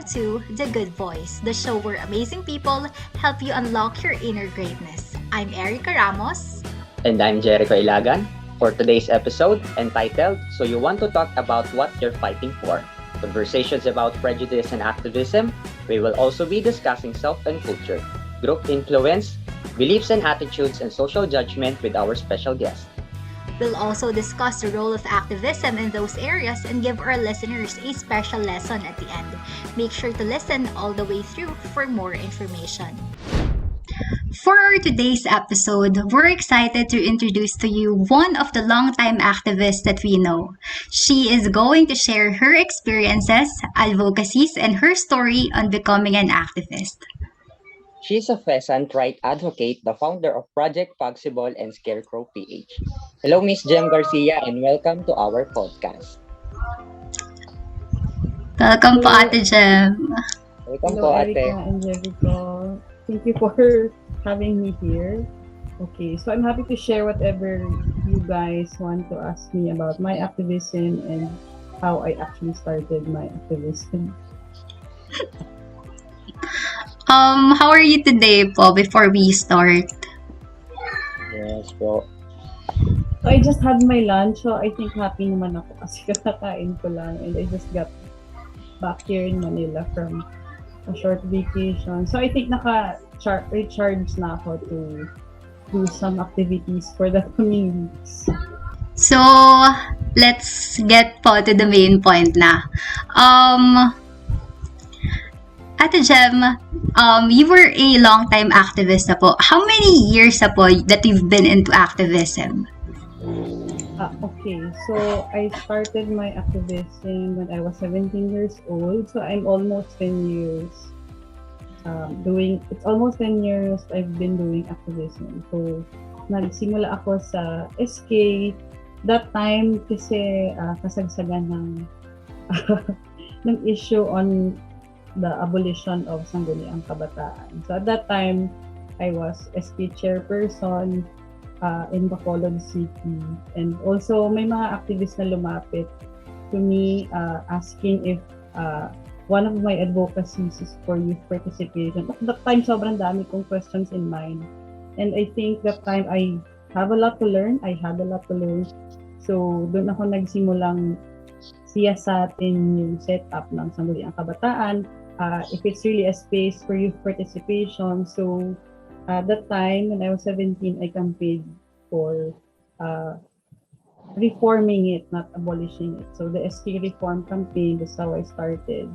to The Good Voice, the show where amazing people help you unlock your inner greatness. I'm Ericka Ramos. And I'm Jerico Ilagan. For today's episode, entitled So You Want to Talk About What You're Fighting For? Conversations about prejudice and activism, we will also be discussing self and culture, group influence, beliefs and attitudes, and social judgment with our special guest. We'll also discuss the role of activism in those areas and give our listeners a special lesson at the end. Make sure to listen all the way through for more information. For our today's episode, we're excited to introduce to you one of the longtime activists that we know. She is going to share her experiences, advocacies, and her story on becoming an activist. She's a pheasant right advocate, the founder of Project Possible and Scarecrow PH. Hello, Miss Jem Garcia, and welcome to our podcast. Welcome po, Ate Jem. Welcome Hello, po, ate. Ericka and Jerico. Thank you for having me here. Okay, so I'm happy to share whatever you guys want to ask me about my activism and how I actually started my activism. How are you today po before we start? Yes po. So I just had my lunch, so I think happy naman ako kasi kakakain ko lang and I just got back here in Manila from a short vacation. So I think recharge na ako to do some activities for the coming weeks. So, let's get po to the main point na. Ate Jem, you were a long-time activist na po. How many years na po that you've been into activism? Okay, so I started my activism when I was 17 years old. So I'm almost 10 years it's almost 10 years I've been doing activism. So nagsimula ako sa SK. That time kasi kasagsagan ng ng issue on the abolition of sangguniang kabataan. So at that time, I was SK chairperson in Bacolod City. And also, may mga activists na lumapit to me asking if one of my advocacies is for youth participation. At that time, sobrang dami kong questions in mind. And I think that time, I have a lot to learn. I had a lot to learn. So, doon ako nagsimulang siyasatin yung setup ng sangguniang kabataan. If it's really a space for youth participation. So, at that time, when I was 17, I campaigned for reforming it, not abolishing it. So, the SK Reform campaign, that's how I started.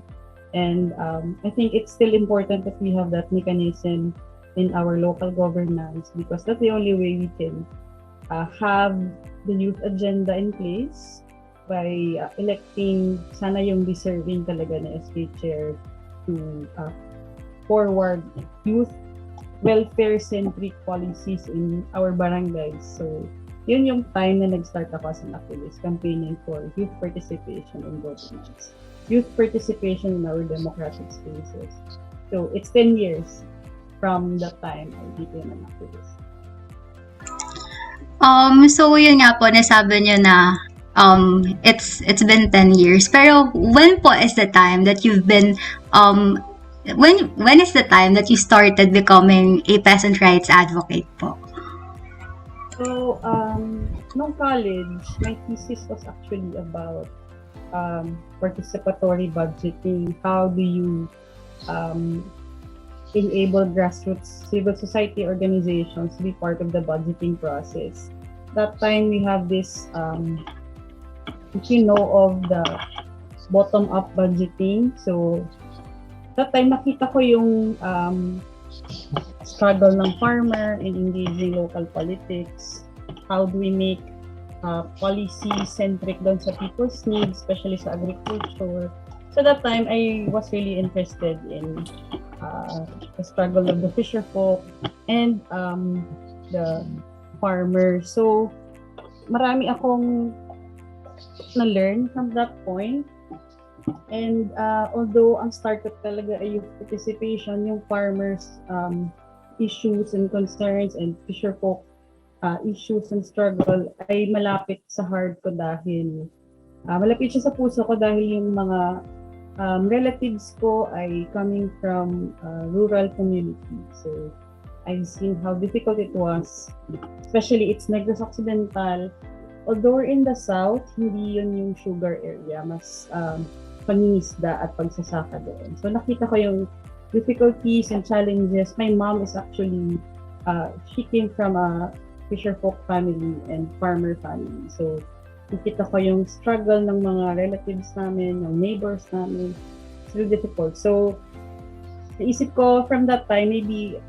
And I think it's still important that we have that mechanism in our local governance because that's the only way we can have the youth agenda in place by electing sana yung deserving talaga na SK chair to forward youth welfare-centric policies in our barangays. So, yun yung time na nag-start ako as an activist, campaigning for youth participation in governance, youth participation in our democratic spaces. So, it's 10 years from that time I became an activist. So yun nga po, nasabi niyo na it's been 10 years. Pero when po is the time that you've been when is the time that you started becoming a peasant rights advocate po? So, nung college, my thesis was actually about participatory budgeting. How do you enable grassroots civil society organizations to be part of the budgeting process? That time, we have this, if you know of the bottom-up budgeting. So, that time, nakita ko yung struggle ng farmer in engaging local politics. How do we make policy-centric doon sa people's needs, especially sa agriculture. So that time, I was really interested in the struggle of the fisher folk and the farmers. So, marami akong na-learn from that point. And although ang startup talaga ay youth participation, yung farmers issues and concerns and fisher folk issues and struggle ay malapit sa heart ko dahil malapit siya sa puso ko dahil yung mga relatives ko ay coming from rural community. So, I've seen how difficult it was, especially it's Negros Occidental. Although in the south, hindi yun yung sugar area, mas pangingisda at pagsasaka doon. So nakita ko yung difficulties and challenges. My mom is actually, she came from a fisher folk family and farmer family. So nakita ko yung struggle ng mga relatives namin, ng neighbors namin. It's really difficult. So naisip ko from that time, maybe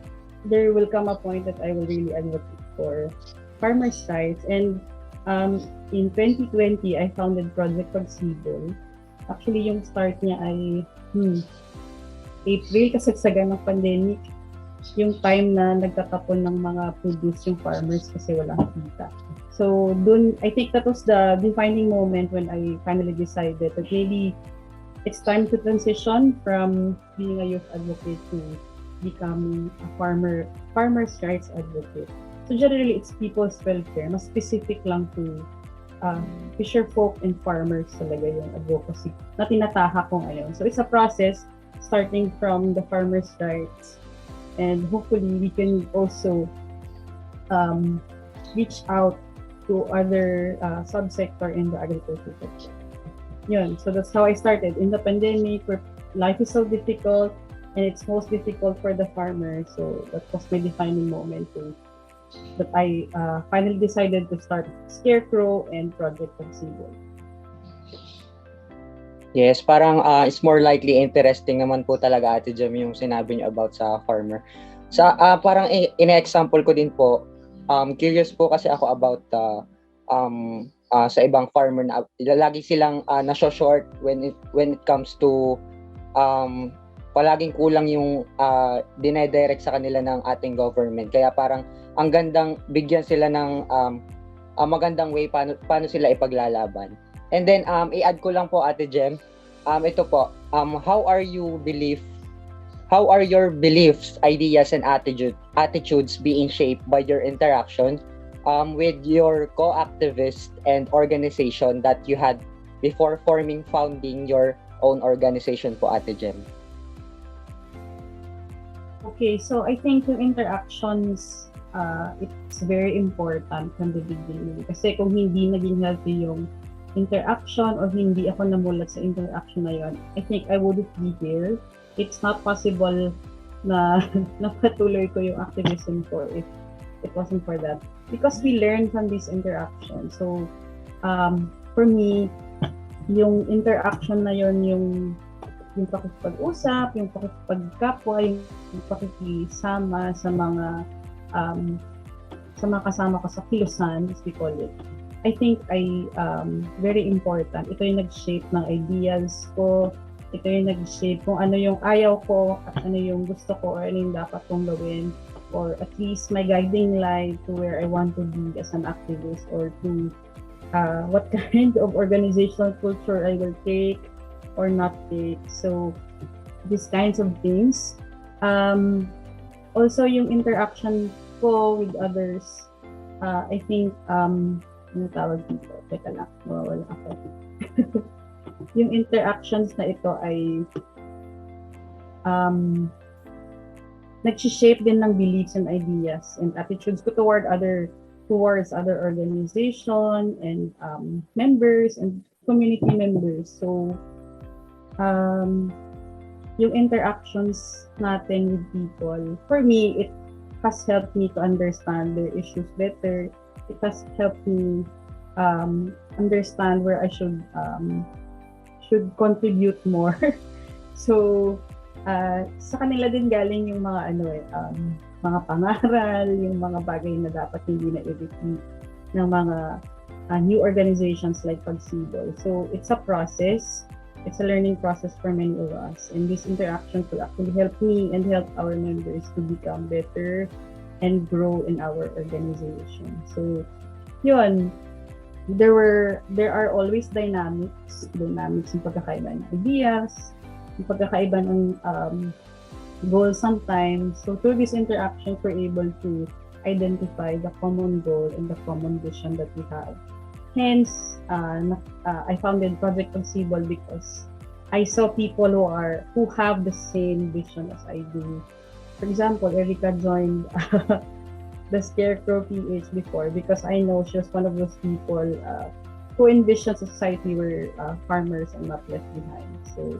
there will come a point that I will really advocate for farmers' rights. And in 2020, I founded Project Pagsibol. Actually, yung start niya ay April, kasagsagan ng pandemic. Yung time na nagtatapon ng mga produce yung farmers kasi walang kita. So, dun, I think that was the defining moment when I finally decided that maybe it's time to transition from being a youth advocate to becoming a farmer's rights advocate. So generally, it's people's welfare. Mas specific lang to fisher folk and farmers talaga yung advocacy na tinatahak ko ngayon. So it's a process starting from the farmer's rights, and hopefully we can also reach out to other subsector in the agriculture sector. Yun. So that's how I started. In the pandemic, where life is so difficult, and it's most difficult for the farmer. So that was my defining moment too. But I finally decided to start Scarecrow and Project Pagsibol. Yes, parang it's more likely interesting naman po talaga, Ate Jem, yung sinabi niyo about sa farmer. Sa parang in-example ko din po, curious po kasi ako about sa ibang farmer na lagi silang na-short when it comes to palaging kulang yung dinedirect sa kanila ng ating government. Kaya parang ang gandang bigyan sila ng magandang way paano sila ipaglalaban. And then i-add ko lang po, Ate Jem, ito po, how are your beliefs, ideas and attitudes being shaped by your interaction with your co-activists and organization that you had before founding your own organization po, Ate Jem? Okay, so I think yung interactions, it's very important from the beginning. Kasi kung hindi naging healthy yung interaction or hindi ako namulat sa interaction na yun, I think I wouldn't be here. It's not possible na napatuloy ko yung activism ko if it wasn't for that. Because we learn from this interaction. So, for me, yung interaction na yun, yung pakikipag-usap, yung pakikipagkapwa, yung pakikisama sa mga kasama ko sa kilusan, as we call it. I think very important. Ito yung nag-shape ng ideas ko. Ito yung nag-shape kung ano yung ayaw ko at ano yung gusto ko or ano yung dapat kong gawin, or at least my guiding light to where I want to be as an activist, or to what kind of organizational culture I will take or not take. So these kinds of things. Also yung interaction ko with others, I think ano tawag dito? Teka lang, mawawala ako. Yung interactions na ito ay nag-shape din ng beliefs and ideas and attitudes ko towards other organization and members and community members. So yung interactions natin with people, for me, it has helped me to understand their issues better. It has helped me understand where I should contribute more. So sa kanila din galing yung mga mga pangaral, yung mga bagay na dapat hindi na i-repeat ng mga new organizations like Pagsibol. So it's a process. It's a learning process for many of us, and this interaction will actually help me and help our members to become better and grow in our organization. So yun, there are always dynamics yung pagkakaiba ng ideas, yung pagkakaiba ng goals sometimes. So through this interaction, we're able to identify the common goal and the common vision that we have. Hence, I founded Project Pagsibol because I saw people who have the same vision as I do. For example, Ericka joined the Scarecrow PH before because I know she was one of those people who envisions a society where farmers are not left behind. So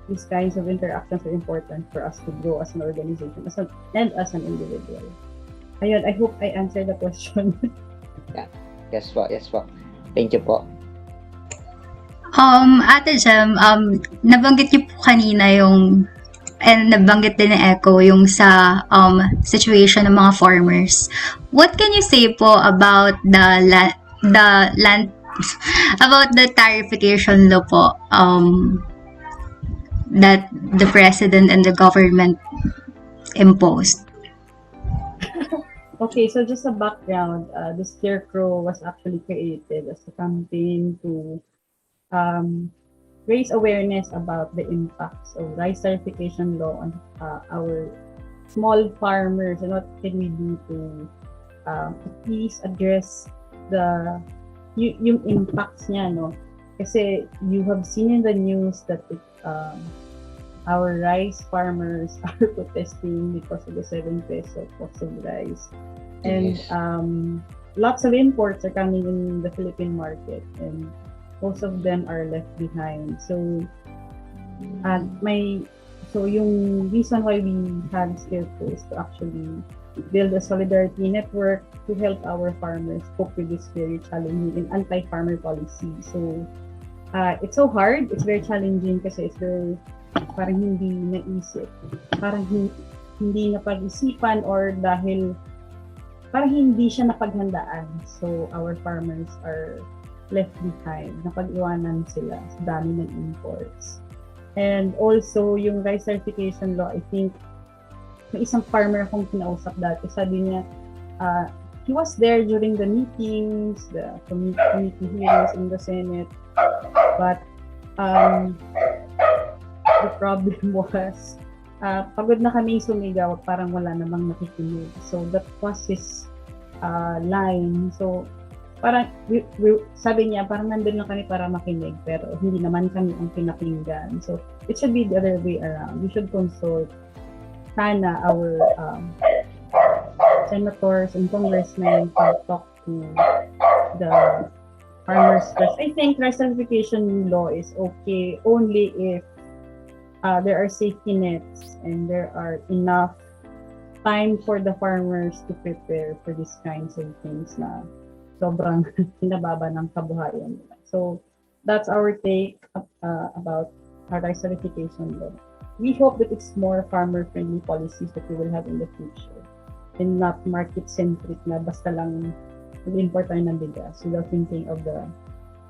these kinds of interactions are important for us to grow as an organization and as an individual. Ayun, I hope I answered the question. Yes po, yes po. Thank you po. Ate Jem, nabanggit niyo po kanina and nabanggit din ni Echo yung sa situation ng mga farmers. What can you say po about the land about the tarification law po that the president and the government imposed? Okay, so just a background, the Scarecrow was actually created as a campaign to raise awareness about the impacts of rice certification law on our small farmers and what can we do to at least address yung impacts niya, no? Kasi you have seen in the news that our rice farmers are protesting because of the 7 peso cost of rice. And Yes. Lots of imports are coming in the Philippine market and most of them are left behind. So yung reason why we had Scarecrow is to actually build a solidarity network to help our farmers cope with this very challenging and anti-farmer policy. So it's so hard, it's very challenging kasi it's very parang hindi naisip, parang hindi napag-isipan or dahil parang hindi siya napaghandaan. So our farmers are left behind, napag-iwanan sila sa dami ng imports. And also, yung rice certification law, I think, may isang farmer akong kinausap dati, sabi niya, he was there during the meetings, the committee hearings in the Senate, but the problem was, pagod na kaming sumigaw, parang wala namang nakikinig. So, that was his line. So, parang, sabi niya, parang nandun lang kami para makinig, pero hindi naman kami ang pinakinggan. So, it should be the other way around. We should consult sana our senators and congressmen to talk to the farmers first. I think rice certification law is okay only if there are safety nets and there are enough time for the farmers to prepare for these kinds of things na sobrang pinababa ng kabuhayan nila. So, that's our take about our rice certification law. We hope that it's more farmer-friendly policies that we will have in the future and not market-centric na basta lang mag-import tayo ng bigas without thinking of the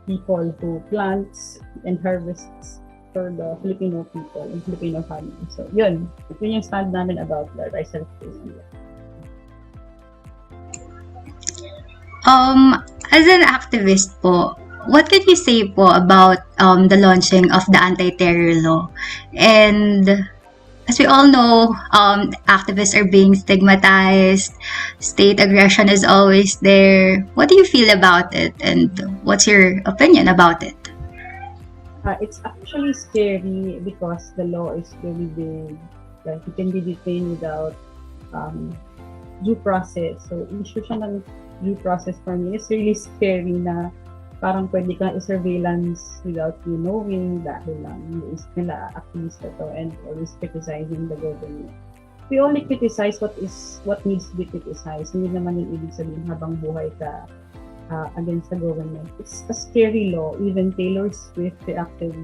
people who plants and harvests for the Filipino people and Filipino families. So, yun yung stand namin about the rice certification law. As an activist po, what can you say po about the launching of the anti-terror law? And as we all know, activists are being stigmatized, state aggression is always there. What do you feel about it, and what's your opinion about it? It's actually scary because the law is very big. Like, you can be detained without due process. So, issue siya ng due process for me. It's really scary na parang pwede kang i-surveillance without you knowing dahil lang is nila activist ito and always criticizing the government. We only criticize what needs to be criticized. Hindi naman yung ibig sabihin habang buhay ka against the government. It's a scary law. Even Taylor Swift reacted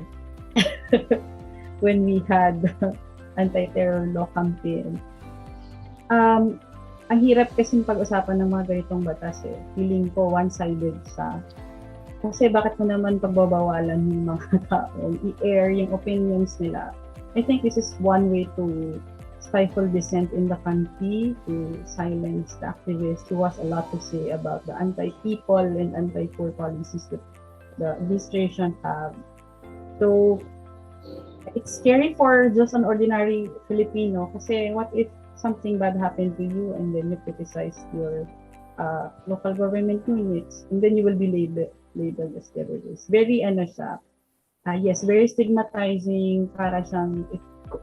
when we had anti-terror law campaign. Ang hirap kasing pag-usapan ng mga ganitong batas eh. Feeling ko one-sided siya. Kasi bakit mo naman pagbabawalan yung mga tao, i-air yung opinions nila. I think this is one way to stifle dissent in the country, to silence the activists who has a lot to say about the anti-people and anti-poor policies that the administration have. So, it's scary for just an ordinary Filipino kasi what if something bad happened to you and then you criticize your local government units and then you will be labeled as terrorists. Very siya. yes, very stigmatizing, para siyang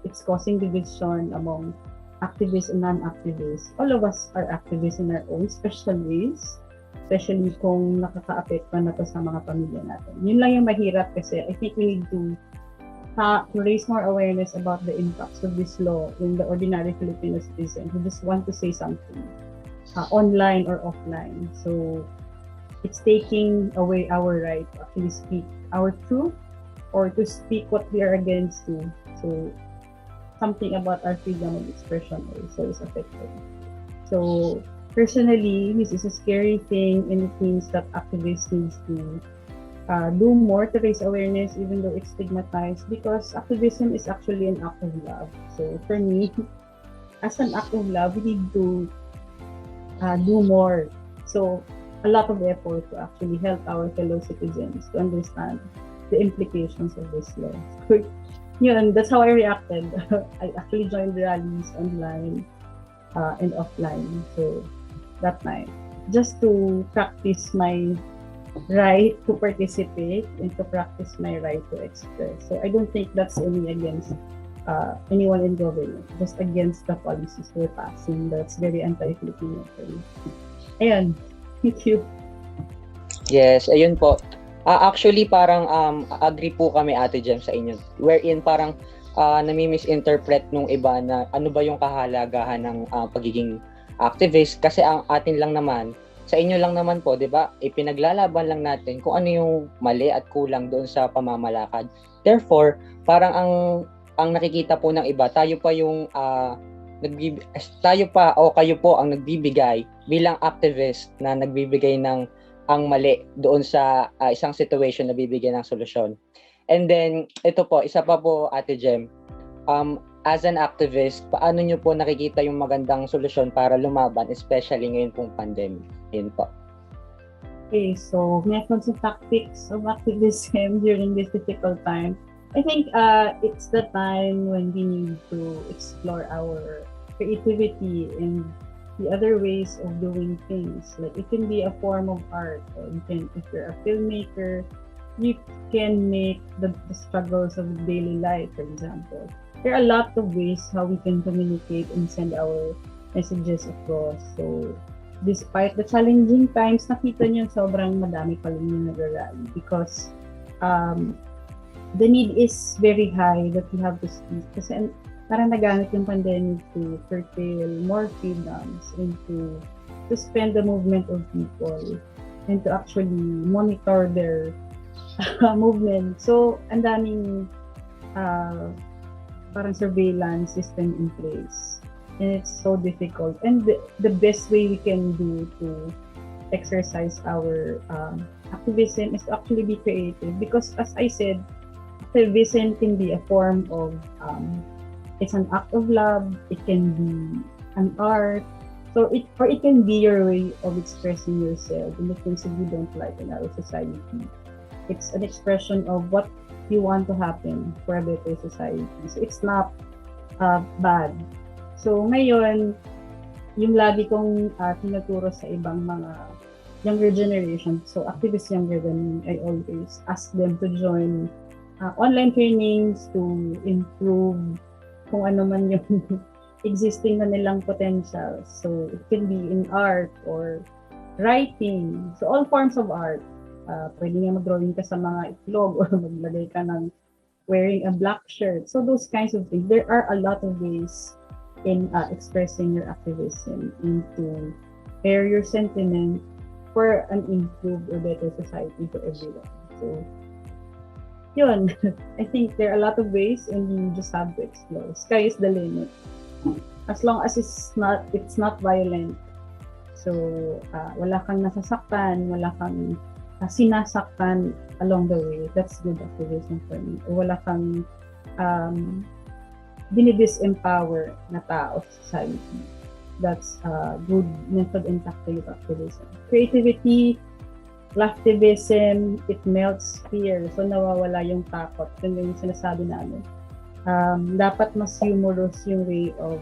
it's causing division among activists and non-activists. All of us are activists in our own special ways, especially kung nakaka-apekto na to sa mga pamilya natin. Yun lang yung mahirap kasi I think we need to raise more awareness about the impacts of this law in the ordinary Filipino citizen who just want to say something online or offline. So it's taking away our right to actually speak our truth or to speak what we are against to. So something about our freedom of expression also is affected. So personally, this is a scary thing, and it means that activists need to do more to raise awareness, even though it's stigmatized, because activism is actually an act of love. So for me, as an act of love, we need to do more. So a lot of effort to actually help our fellow citizens to understand the implications of this law. So, yun, that's how I reacted. I actually joined rallies online and offline. So that night, just to practice my right to participate and to practice my right to express. So I don't think that's only against anyone in government, just against the policies we're passing. That's very anti-Filipino for me. Ayun. Thank you. Yes, ayun po. Actually, parang agree po kami, Ate Jem, sa inyo. Wherein parang nami-misinterpret nung iba na ano ba yung kahalagahan ng pagiging activist. Kasi ang atin lang naman, sa inyo lang naman po, di ba, ipinaglalaban lang natin kung ano yung mali at kulang doon sa pamamalakad. Therefore, parang ang nakikita po ng iba, tayo pa yung tayo pa o kayo po ang nagbibigay bilang activist na nagbibigay ng ang mali doon sa isang situation na bibigyan ng solusyon. And then, ito po, isa pa po, Ate Jem, as an activist, paano nyo po nakikita yung magandang solusyon para lumaban, especially ngayon pong pandemic? Yun po. Okay, so methods and tactics of activism during this difficult time. I think it's the time when we need to explore our creativity and the other ways of doing things. Like it can be a form of art, or you can, if you're a filmmaker, you can make the struggles of daily life, for example. There are a lot of ways how we can communicate and send our messages across. So despite the challenging times, nakita niyo sobrang madami pa rin yung nag-rally because the need is very high that we have to speak. Kasi parang nagamit yung pandemic to curtail more freedoms and to suspend the movement of people and to actually monitor their movement. So, ang daming parang surveillance system in place. And it's so difficult. And the best way we can do to exercise our activism is to actually be creative. Because as I said, activism can be a form of it's an act of love, it can be an art, so it can be your way of expressing yourself in the things that you don't like in our society. It's an expression of what you want to happen for a better society. So it's not bad. So ngayon, yung lagi kong tinuturo sa ibang mga younger generation, so activists younger than me, I always ask them to join online trainings to improve kung ano man yung existing na nilang potential. So it can be in art or writing. So all forms of art. Pwede nga mag-drawing ka sa mga itlog or maglagay ka ng wearing a black shirt. So those kinds of things. There are a lot of ways in expressing your activism and to air your sentiment for an improved or better society for everyone. So yun, I think there are a lot of ways and you just have to explore. Sky is the limit. As long as it's not violent. So, wala kang nasasaktan, wala kang sinasaktan along the way. That's good activism for me. Wala kang dinidisempower na tao sa society. That's good method and tactic of activism. Creativity, activism, it melts fear. So, nawawala yung takot. Yun yung sinasabi namin. Dapat mas humorous yung way of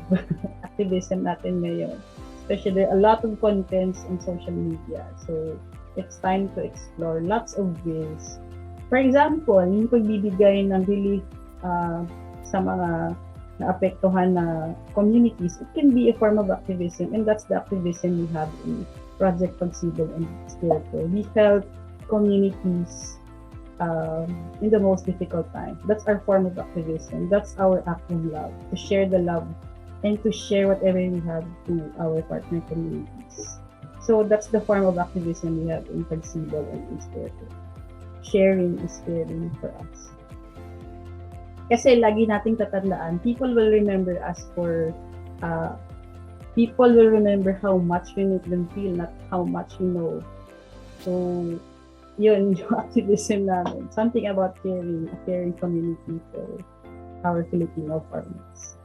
activism natin ngayon. Especially, there are a lot of contents on social media. So, it's time to explore lots of ways For example, yung pagbibigay ng relief sa mga naapektuhan na communities, it can be a form of activism, and that's the activism we have in Project Pagsibol and Jerico. We help communities in the most difficult time. That's our form of activism. That's our act of love, to share the love and to share whatever we have to our partner communities. So that's the form of activism we have in Pagsibol and in Jerico. Sharing is caring for us. Kasi lagi nating tatandaan, people will remember us for, people will remember how much we make them feel, not how much we know. So, yun yung activism namin. Something about caring, a caring community for our Filipino farmers.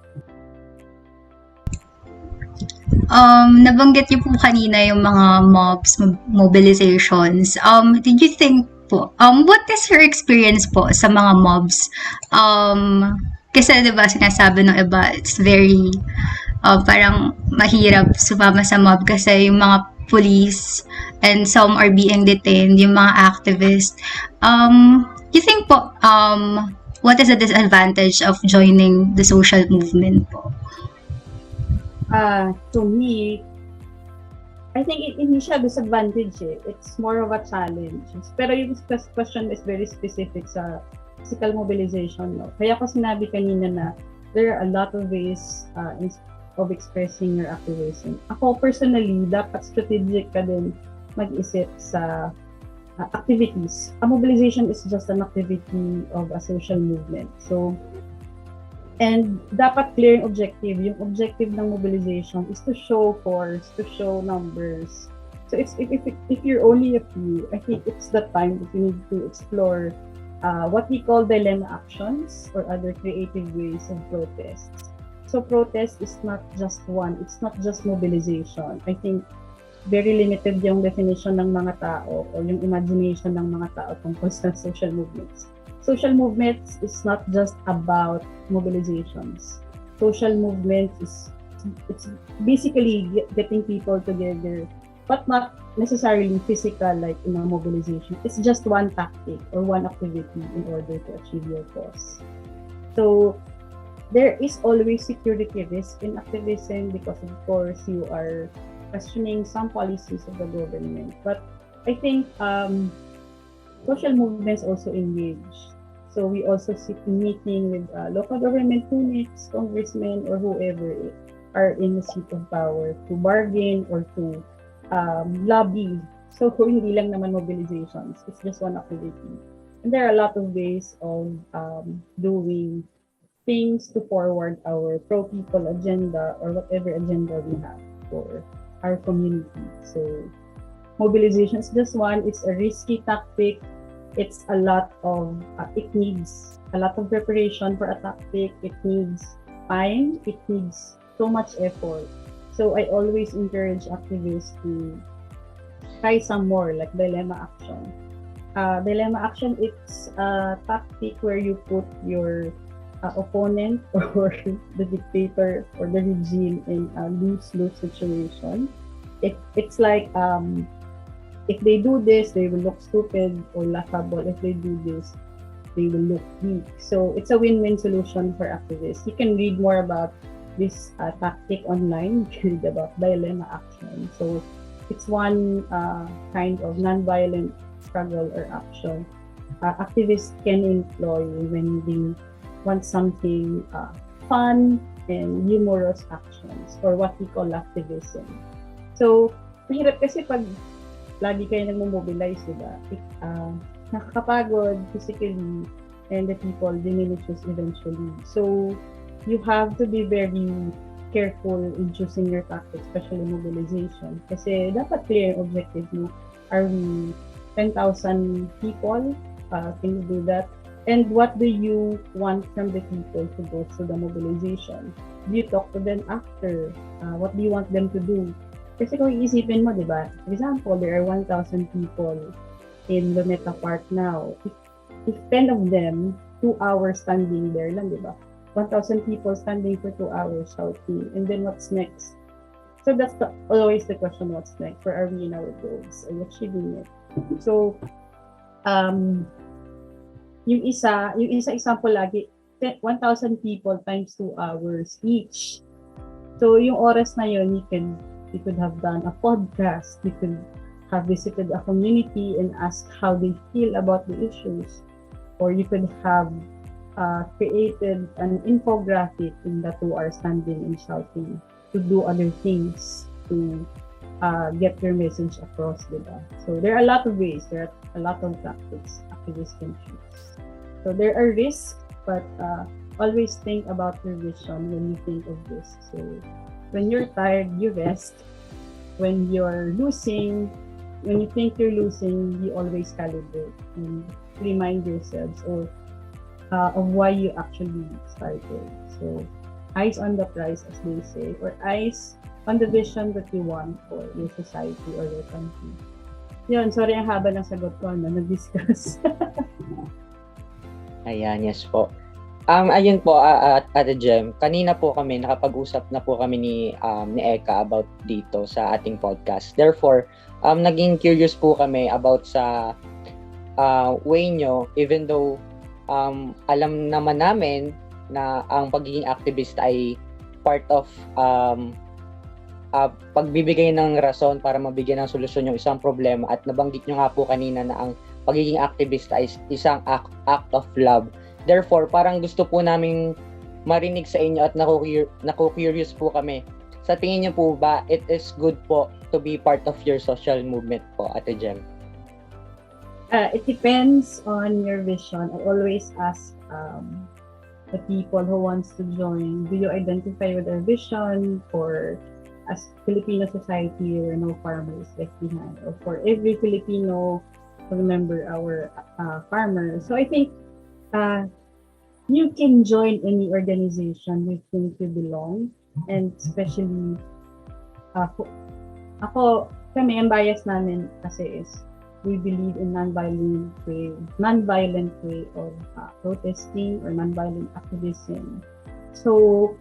Nabanggit niyo po kanina yung mga mobs, mobilizations. Did you think po, what is your experience po sa mga mobs? Kasi diba sinasabi ng iba, it's very parang mahirap sumama sa mob kasi yung mga police and some are being detained, yung mga activists. You think po, what is the disadvantage of joining the social movement po? To me, I think hindi siya disadvantage eh. It's more of a challenge. Pero yung question is very specific sa physical mobilization. No? Kaya ko sinabi kanina na there are a lot of ways of expressing your activism. Ako personally, dapat strategic ka din mag-isip sa activities. A mobilization is just an activity of a social movement. So, and dapat clear yung objective. Yung objective ng mobilization is to show force, to show numbers. So it's if you're only a few, I think it's the time that you need to explore what we call dilemma actions or other creative ways of protests. So protest is not just one, it's not just mobilization. I think very limited yung definition ng mga tao or yung imagination ng mga tao tungkol sa social movements. Social movements is not just about mobilizations. Social movements it's basically getting people together, but not necessarily physical like in a mobilization. It's just one tactic or one activity in order to achieve your cause. So there is always security risk in activism because of course you are questioning some policies of the government. But I think social movements also engage. So we also sit in meeting with local government units, congressmen, or whoever are in the seat of power to bargain or to lobby. So hindi lang naman mobilizations. It's just one activity. And there are a lot of ways of doing things to forward our pro-people agenda or whatever agenda we have for our community. So mobilization is just one. It's a risky tactic. It's a lot of, it needs a lot of preparation for a tactic. It needs time. It needs so much effort. So I always encourage activists to try some more, like dilemma action. Dilemma action, it's a tactic where you put your opponent or the dictator or the regime in a lose-lose situation. It's like, if they do this, they will look stupid or laughable. If they do this, they will look weak. So it's a win-win solution for activists. You can read more about this tactic online. You can read about dilemma action. So it's one kind of non-violent struggle or action activists can employ when they want something fun and humorous actions or what we call activism. So mahirap kasi pag lagi kayo nagmo-mobilize, diba? Nakakapagod physically and the people diminishes eventually. So, you have to be very careful in choosing your tactics, especially mobilization. Kasi dapat clear yung objective mo. Are we 10,000 people? Can you do that? And what do you want from the people to go through the mobilization? Do you talk to them after? What do you want them to do? Kasi kung iisipin mo, di ba? For example, there are 1,000 people in Luneta Park now. If 10 of them, 2 hours standing there lang, di ba? 1,000 people standing for 2 hours shouting. And then what's next? So that's always the question, what's next? Where are we in our goals? Are we achieving it? So, yung isa example lagi, 1,000 people times 2 hours each. So yung oras na yun, you could have done a podcast, you could have visited a community and ask how they feel about the issues, or you could have created an infographic in that who are standing and shouting to do other things to get your message across, diba? So there are a lot of ways, there are a lot of tactics activists can choose. So there are risks, but always think about your vision when you think of this. So when you're tired, you rest. When you're losing, when you think you're losing, you always calibrate and remind yourselves of why you actually started. So eyes on the prize, as they say, or eyes on the vision that you want for your society or your country. Yun, sorry ang haba ng sagot ko na nag-discuss. Ayan, yes po. Ayun po, Ate Jem, kanina po kami, nakapag-usap na po kami ni Ericka about dito sa ating podcast. Therefore, naging curious po kami about sa way nyo, even though alam naman namin na ang pagiging activist ay part of pagbibigay ng rason para mabigyan ng solusyon yung isang problema, at nabanggit nyo nga po kanina na ang pagiging activist ay isang act of love. Therefore, parang gusto po naming marinig sa inyo at naku-curious po kami. Sa tingin niyo po ba, it is good po to be part of your social movement po, Ate Jem? It depends on your vision. I always ask the people who wants to join, do you identify with our vision? For as Filipino society, where no farmers left behind, or for every Filipino to remember our farmers. So I think you can join any organization you think you belong, and especially kami, ang bias namin kasi is we believe in non-violent way of protesting or non-violent activism. So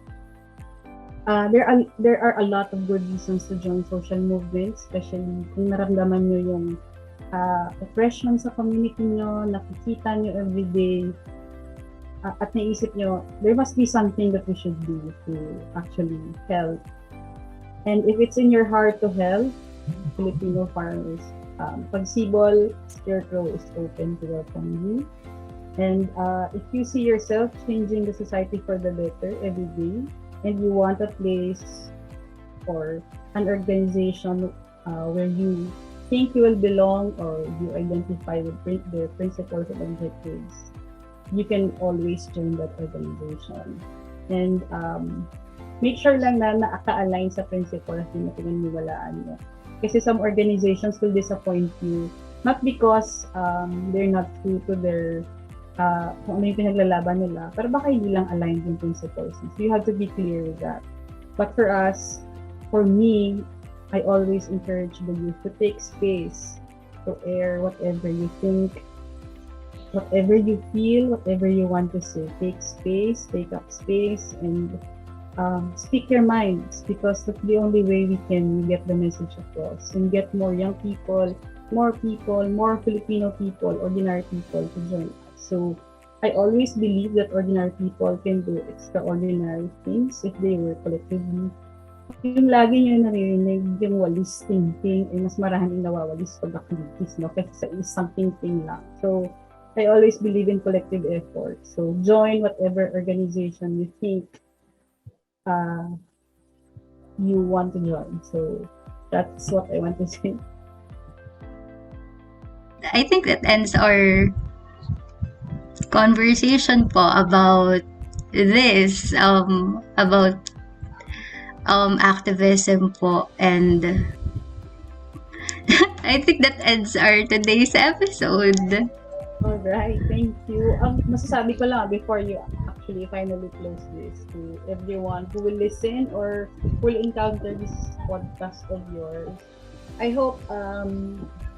there are a lot of good reasons to join social movements, especially kung naramdaman nyo yung oppression sa community nyo, nakikita nyo everyday, at naisip nyo, there must be something that we should do to actually help. And if it's in your heart to help Filipino farmers, Pagsibol Jerico is open to welcome you. And if you see yourself changing the society for the better every day, and you want a place or an organization where you think you will belong, or you identify with their principles and objectives, you can always join that organization. And make sure lang na naka-align sa principles na pinaniwalaan mo. Kasi some organizations will disappoint you, not because they're not true to their kung ano yung pinaglalaban nila, pero baka hindi lang aligned yung principles. So you have to be clear with that. But for us, for me, I always encourage the youth to take space, to air whatever you think, whatever you feel, whatever you want to say. Take space, take up space, and speak your minds, because that's the only way we can get the message across and get more young people, more Filipino people, ordinary people to join us. So I always believe that ordinary people can do extraordinary things if they work collectively. Yung lagi nyo naririnig, yung walis thinking, ay mas maraming nawawalis pag activities, no? Kasi sa isang thinking lang. So I always believe in collective effort. So join whatever organization you think you want to join. So that's what I want to say. I think that ends our conversation po about this, about activism po, and I think that ends our today's episode. Alright, thank you. Masasabi ko lang before you actually finally close this, to everyone who will listen or will encounter this podcast of yours, I hope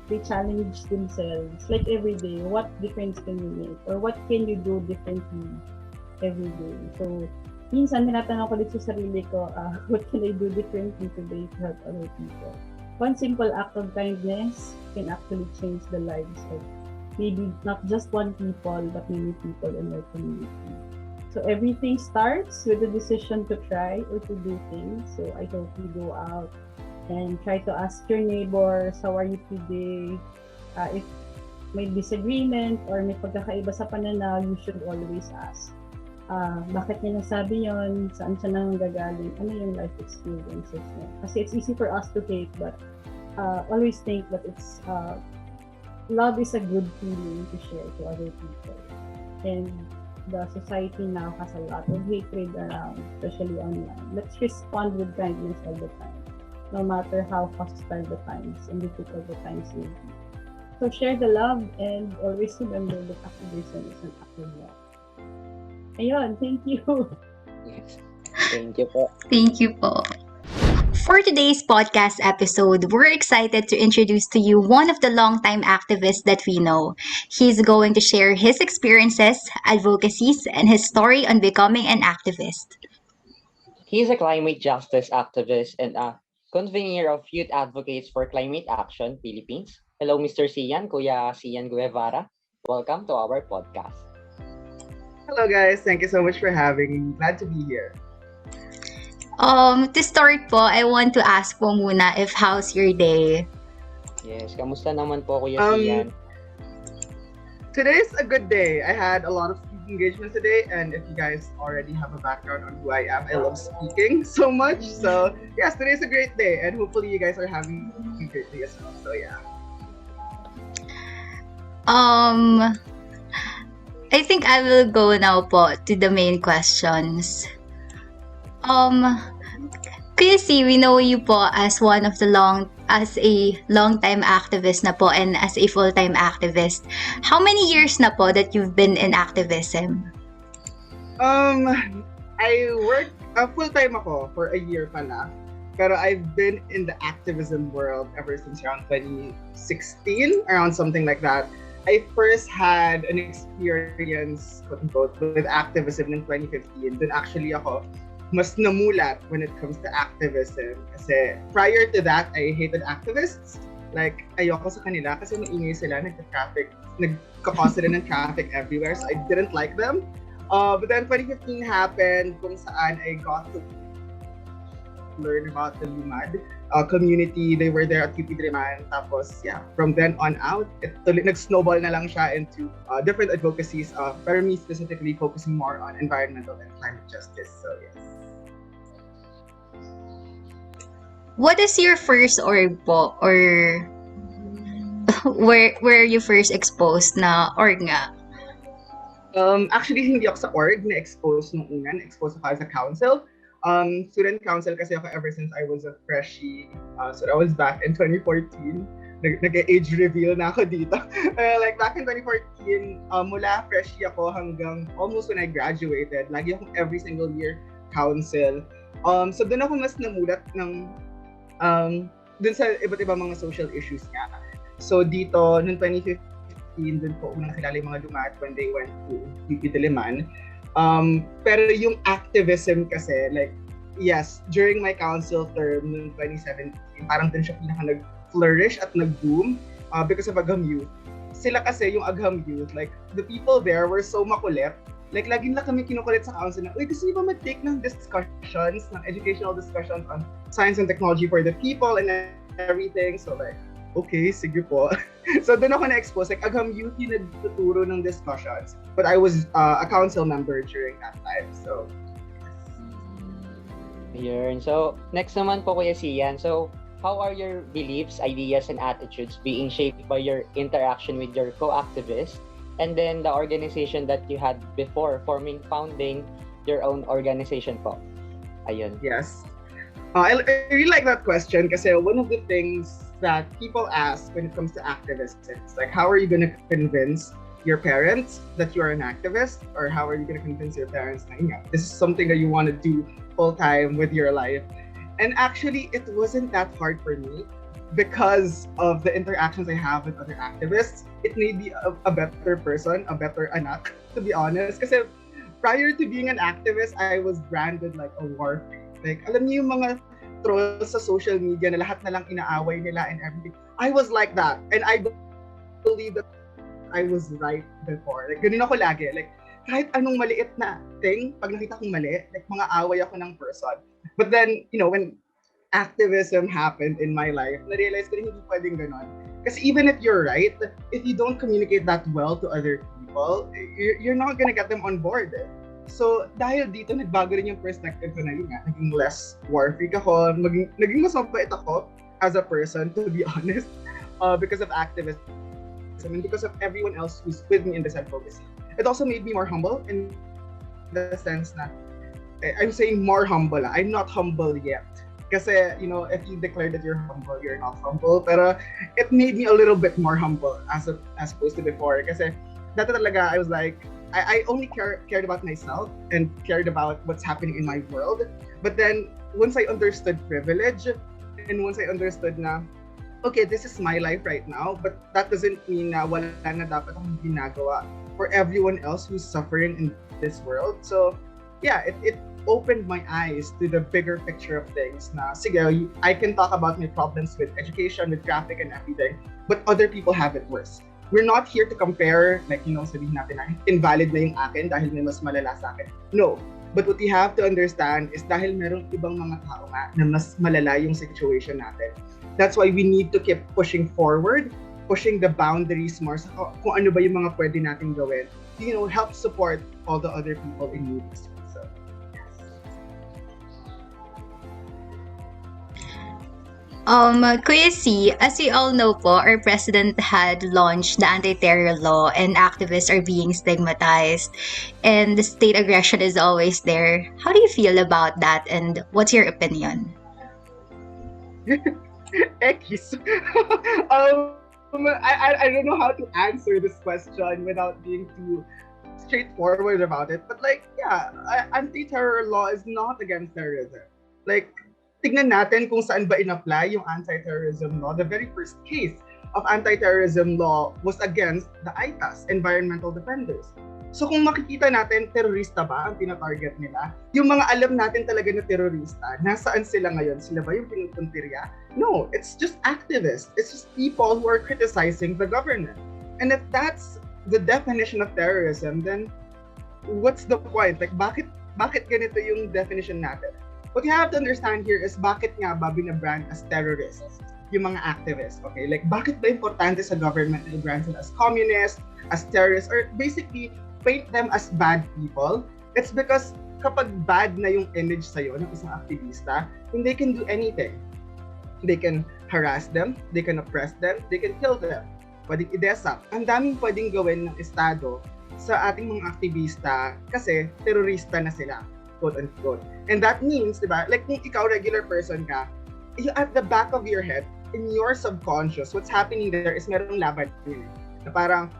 they challenge themselves, like every day, what difference can you make, or what can you do differently every day. So minsan tinatanong ko dito sa sarili ko, what can I do differently today to help other people. One simple act of kindness can actually change the lives of maybe not just one people, but many people in their community. So everything starts with the decision to try or to do things. So I hope you go out and try to ask your neighbors, how are you today? If may disagreement or may pagkakaiba sa pananaw, you should always ask. Bakit niya nasabi yon? Saan siya nanggagaling? Ano yung life experiences niya? Kasi it's easy for us to hate, but always think that it's love is a good feeling to share to other people. And the society now has a lot of hatred around, especially online. Let's respond with kindness all the time, no matter how hostile the times and difficult the times may be. So share the love and always remember that activism is an act of love. Ayun, thank you. Yes. Thank you po. Thank you po. For today's podcast episode, we're excited to introduce to you one of the longtime activists that we know. He's going to share his experiences, advocacies, and his story on becoming an activist. He's a climate justice activist and a convener of Youth Advocates for Climate Action, Philippines. Hello, Mr. Sian, Kuya Sian Guevara. Welcome to our podcast. Hello guys, thank you so much for having me. Glad to be here. To start po, I want to ask po muna if how's your day? Yes, kamusta naman po Kuya Um, Sian? Today's a good day. I had a lot of speaking engagements today, and if you guys already have a background on who I am, I love speaking so much. So yes, today's a great day, and hopefully you guys are having a great day as well. So yeah. I think I will go now po to the main questions. Kuya C, we know you po as as a long-time activist na po and as a full-time activist. How many years na po that you've been in activism? I work full-time ako for a year pala. Pero I've been in the activism world ever since around 2016, around something like that. I first had an experience, quote-unquote, with activism in 2015. Then actually ako mas namulat when it comes to activism. Kasi prior to that, I hated activists. Like, ayoko sa kanila kasi maingay sila, nagka-cause sila ng traffic everywhere. So I didn't like them. But then 2015 happened kung saan I got to learn about the Lumad community. They were there at UP Diliman. Tapos, yeah, from then on out, nag-snowball na lang siya into different advocacies. Pero me specifically focusing more on environmental and climate justice. So, yes. What is your first org po? Or where you first exposed na org nga? Actually, hindi ako sa org na-expose nung una. Na-expose ako as a council. Student council kasi ako ever since I was a freshie. So that was back in 2014. Nag-age reveal na ako dito. Like back in 2014, mula freshie ako hanggang almost when I graduated. Lagi akong every single year council. So doon ako mas namulat ng dun sa iba't ibang mga social issues nga. So dito, noong 2015, dun po unang kilala yung mga Lumad when they went to UP Diliman. Pero yung activism kasi, like, yes, during my council term noong 2017, parang dun siya pinaka nag-flourish at nag-boom because of Agham Youth. Sila kasi, yung Agham Youth, like, the people there were so makulit. Like, lagi na kami kinukulit sa council na, uy, gusto niyo ba mag-take ng discussions, ng educational discussions on science and technology for the people and everything. So, like, okay, sige po. So, doon ako na-expose. Like, Agham Youth yung nagtuturo ng discussions. But I was a council member during that time. So, Ayun. So, next naman po Kuya Sian. So, how are your beliefs, ideas, and attitudes being shaped by your interaction with your co-activists and then the organization that you had before founding your own organization po? Ayun. yes. I really like that question kasi one of the things that people ask when it comes to activists is like, how are you going to convince your parents that you are an activist? Or how are you going to convince your parents that, yeah, this is something that you want to do full time with your life? And actually, it wasn't that hard for me because of the interactions I have with other activists. It made me a better person, a better anak, to be honest. Kasi prior to being an activist, I was branded like a war freak. Like, alam niyo yung mga trolls sa social media na lahat na lang inaaway nila and everything. I was like that. And I believe that I was right before. Like, ganun ako lagi. Like, kahit anong maliit na thing, pag nakita kong mali, like, mga away ako ng person. But then, when activism happened in my life, na-realize ko na hindi pwedeng ganon. Kasi even if you're right, if you don't communicate that well to other people, you're not gonna get them on board. So, dahil dito, nagbago rin yung perspective ko na yun nga. Naging less war freak ako, naging mas mabait ako as a person, to be honest, because of activism and because of everyone else who's with me in this advocacy. It also made me more humble in the sense that I'm saying more humble. I'm not humble yet. Kasi, if you declare that you're humble, you're not humble. Pero it made me a little bit more humble as opposed to before. Kasi dati talaga, I was like, I only cared about myself and cared about what's happening in my world. But then, once I understood privilege, and once I understood na, okay, this is my life right now, but that doesn't mean na wala na dapat akong ginagawa for everyone else who's suffering in this world. So, yeah, it opened my eyes to the bigger picture of things na, sige, I can talk about my problems with education, with traffic and everything, but other people have it worse. We're not here to compare, like, sabihin natin na invalid na yung akin dahil may mas malala sa akin. No. But what you have to understand is dahil merong ibang mga tao nga na mas malala yung situation natin. That's why we need to keep pushing forward, pushing the boundaries more sa kung ano ba yung mga pwede natin gawin. Help support all the other people in need. So, Kuya C, as we all know po, our president had launched the anti-terror law and activists are being stigmatized and the state aggression is always there. How do you feel about that and what's your opinion? Ekis. I don't know how to answer this question without being too straightforward about it. But anti-terror law is not against terrorism. Like, tignan natin kung saan ba in-apply yung anti-terrorism law. The very first case of anti-terrorism law was against the ITAS, Environmental Defenders. So kung makikita natin, terorista ba ang tina-target nila? Yung mga alam natin talaga na terorista, nasaan sila ngayon? Sila ba yung pinupuntirya? No, it's just activists. It's just people who are criticizing the government. And if that's the definition of terrorism, then what's the point? Like, bakit ganito yung definition natin? What you have to understand here is bakit nga ba binabrand as terrorists yung mga activists, okay? Like, bakit ba importante sa government na i-brand sila as communists, as terrorists, or basically paint them as bad people? It's because kapag bad na yung image sa'yo ng isang aktivista, then they can do anything. They can harass them, they can oppress them, they can kill them. Pwedeng idesap. Ang daming pwedeng gawin ng Estado sa ating mga aktivista kasi terorista na sila, quote-unquote. And that means, diba, like kung ikaw regular person ka, you at the back of your head, in your subconscious, what's happening there is merong laban yun. Na parang,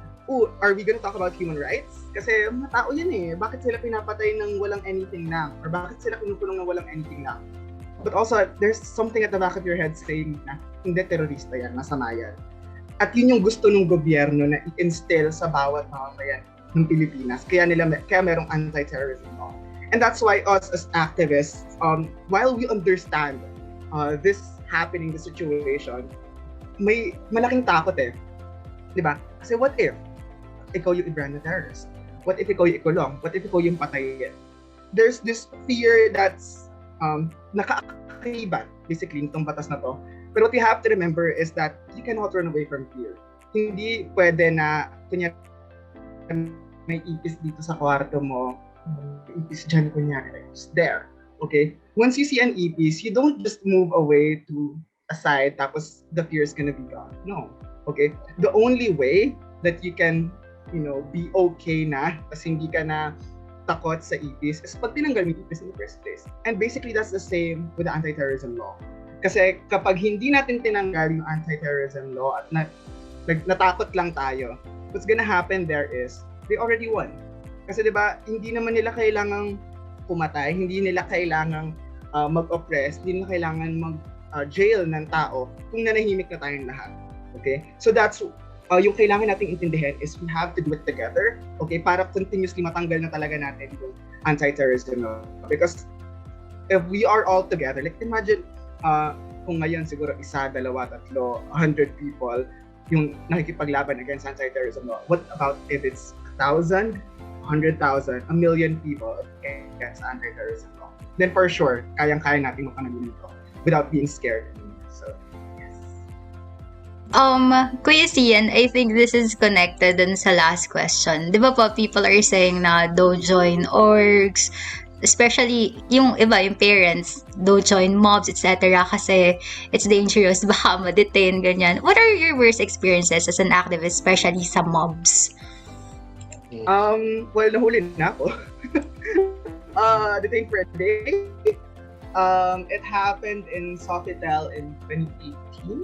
are we gonna talk about human rights? Kasi mga tao yun eh. Bakit sila pinapatay ng walang anything lang? Or bakit sila pinukulong ng walang anything lang? But also, there's something at the back of your head saying na, hindi terorista yan, masama yan. At yun yung gusto ng gobyerno na i-instill sa bawat mamamayan ng Pilipinas. Kaya merong anti-terrorism law. And that's why us as activists, while we understand this happening, the situation, may malaking takot eh. Diba? Kasi what if ikaw yung i-brand na terrorist? What if ikaw yung ikulong? What if ikaw yung patayin? There's this fear that's nakaakibat, basically, nitong batas na to. But what you have to remember is that you cannot run away from fear. Hindi pwede na, kunyari, may ipis dito sa kwarto mo, ipis dyan, kunyari, it's there. Okay? Once you see an ipis, you don't just move away to a side, tapos the fear is gonna be gone. No. Okay? The only way that you can, be okay na, kasi hindi ka na takot sa ipis, is pag tinanggal mo ipis in the first place. And basically, that's the same with the anti-terrorism law. Kasi kapag hindi natin tinanggal yung anti-terrorism law at natakot lang tayo, what's gonna happen there is, they already won. Kasi diba, hindi naman nila kailangang pumatay, hindi nila kailangang mag-oppress, hindi nila kailangan mag-jail ng tao kung nanahimik na tayong lahat. Okay? So that's, yung kailangan nating intindihin is we have to do it together, okay? Para continuously matanggal na talaga natin yung anti-terrorism law. Because if we are all together, like imagine, kung ngayon siguro 1, 2, 3, 100 people, yung nakikipaglaban against anti-terrorism law. What about if it's 1,000, 100,000, a million people against anti-terrorism law? Then for sure, kayang-kaya natin makanagunan ito without being scared. So, yes. Kuya Sian, I think this is connected dun sa last question. Di ba po, people are saying na don't join orgs, especially yung iba, yung parents, don't join mobs, etc. kasi it's dangerous, baka ma-detain, ganyan. What are your worst experiences as an activist, especially sa mobs? Well, nahuli na ako. Detained for a day. It happened in Sofitel in 2018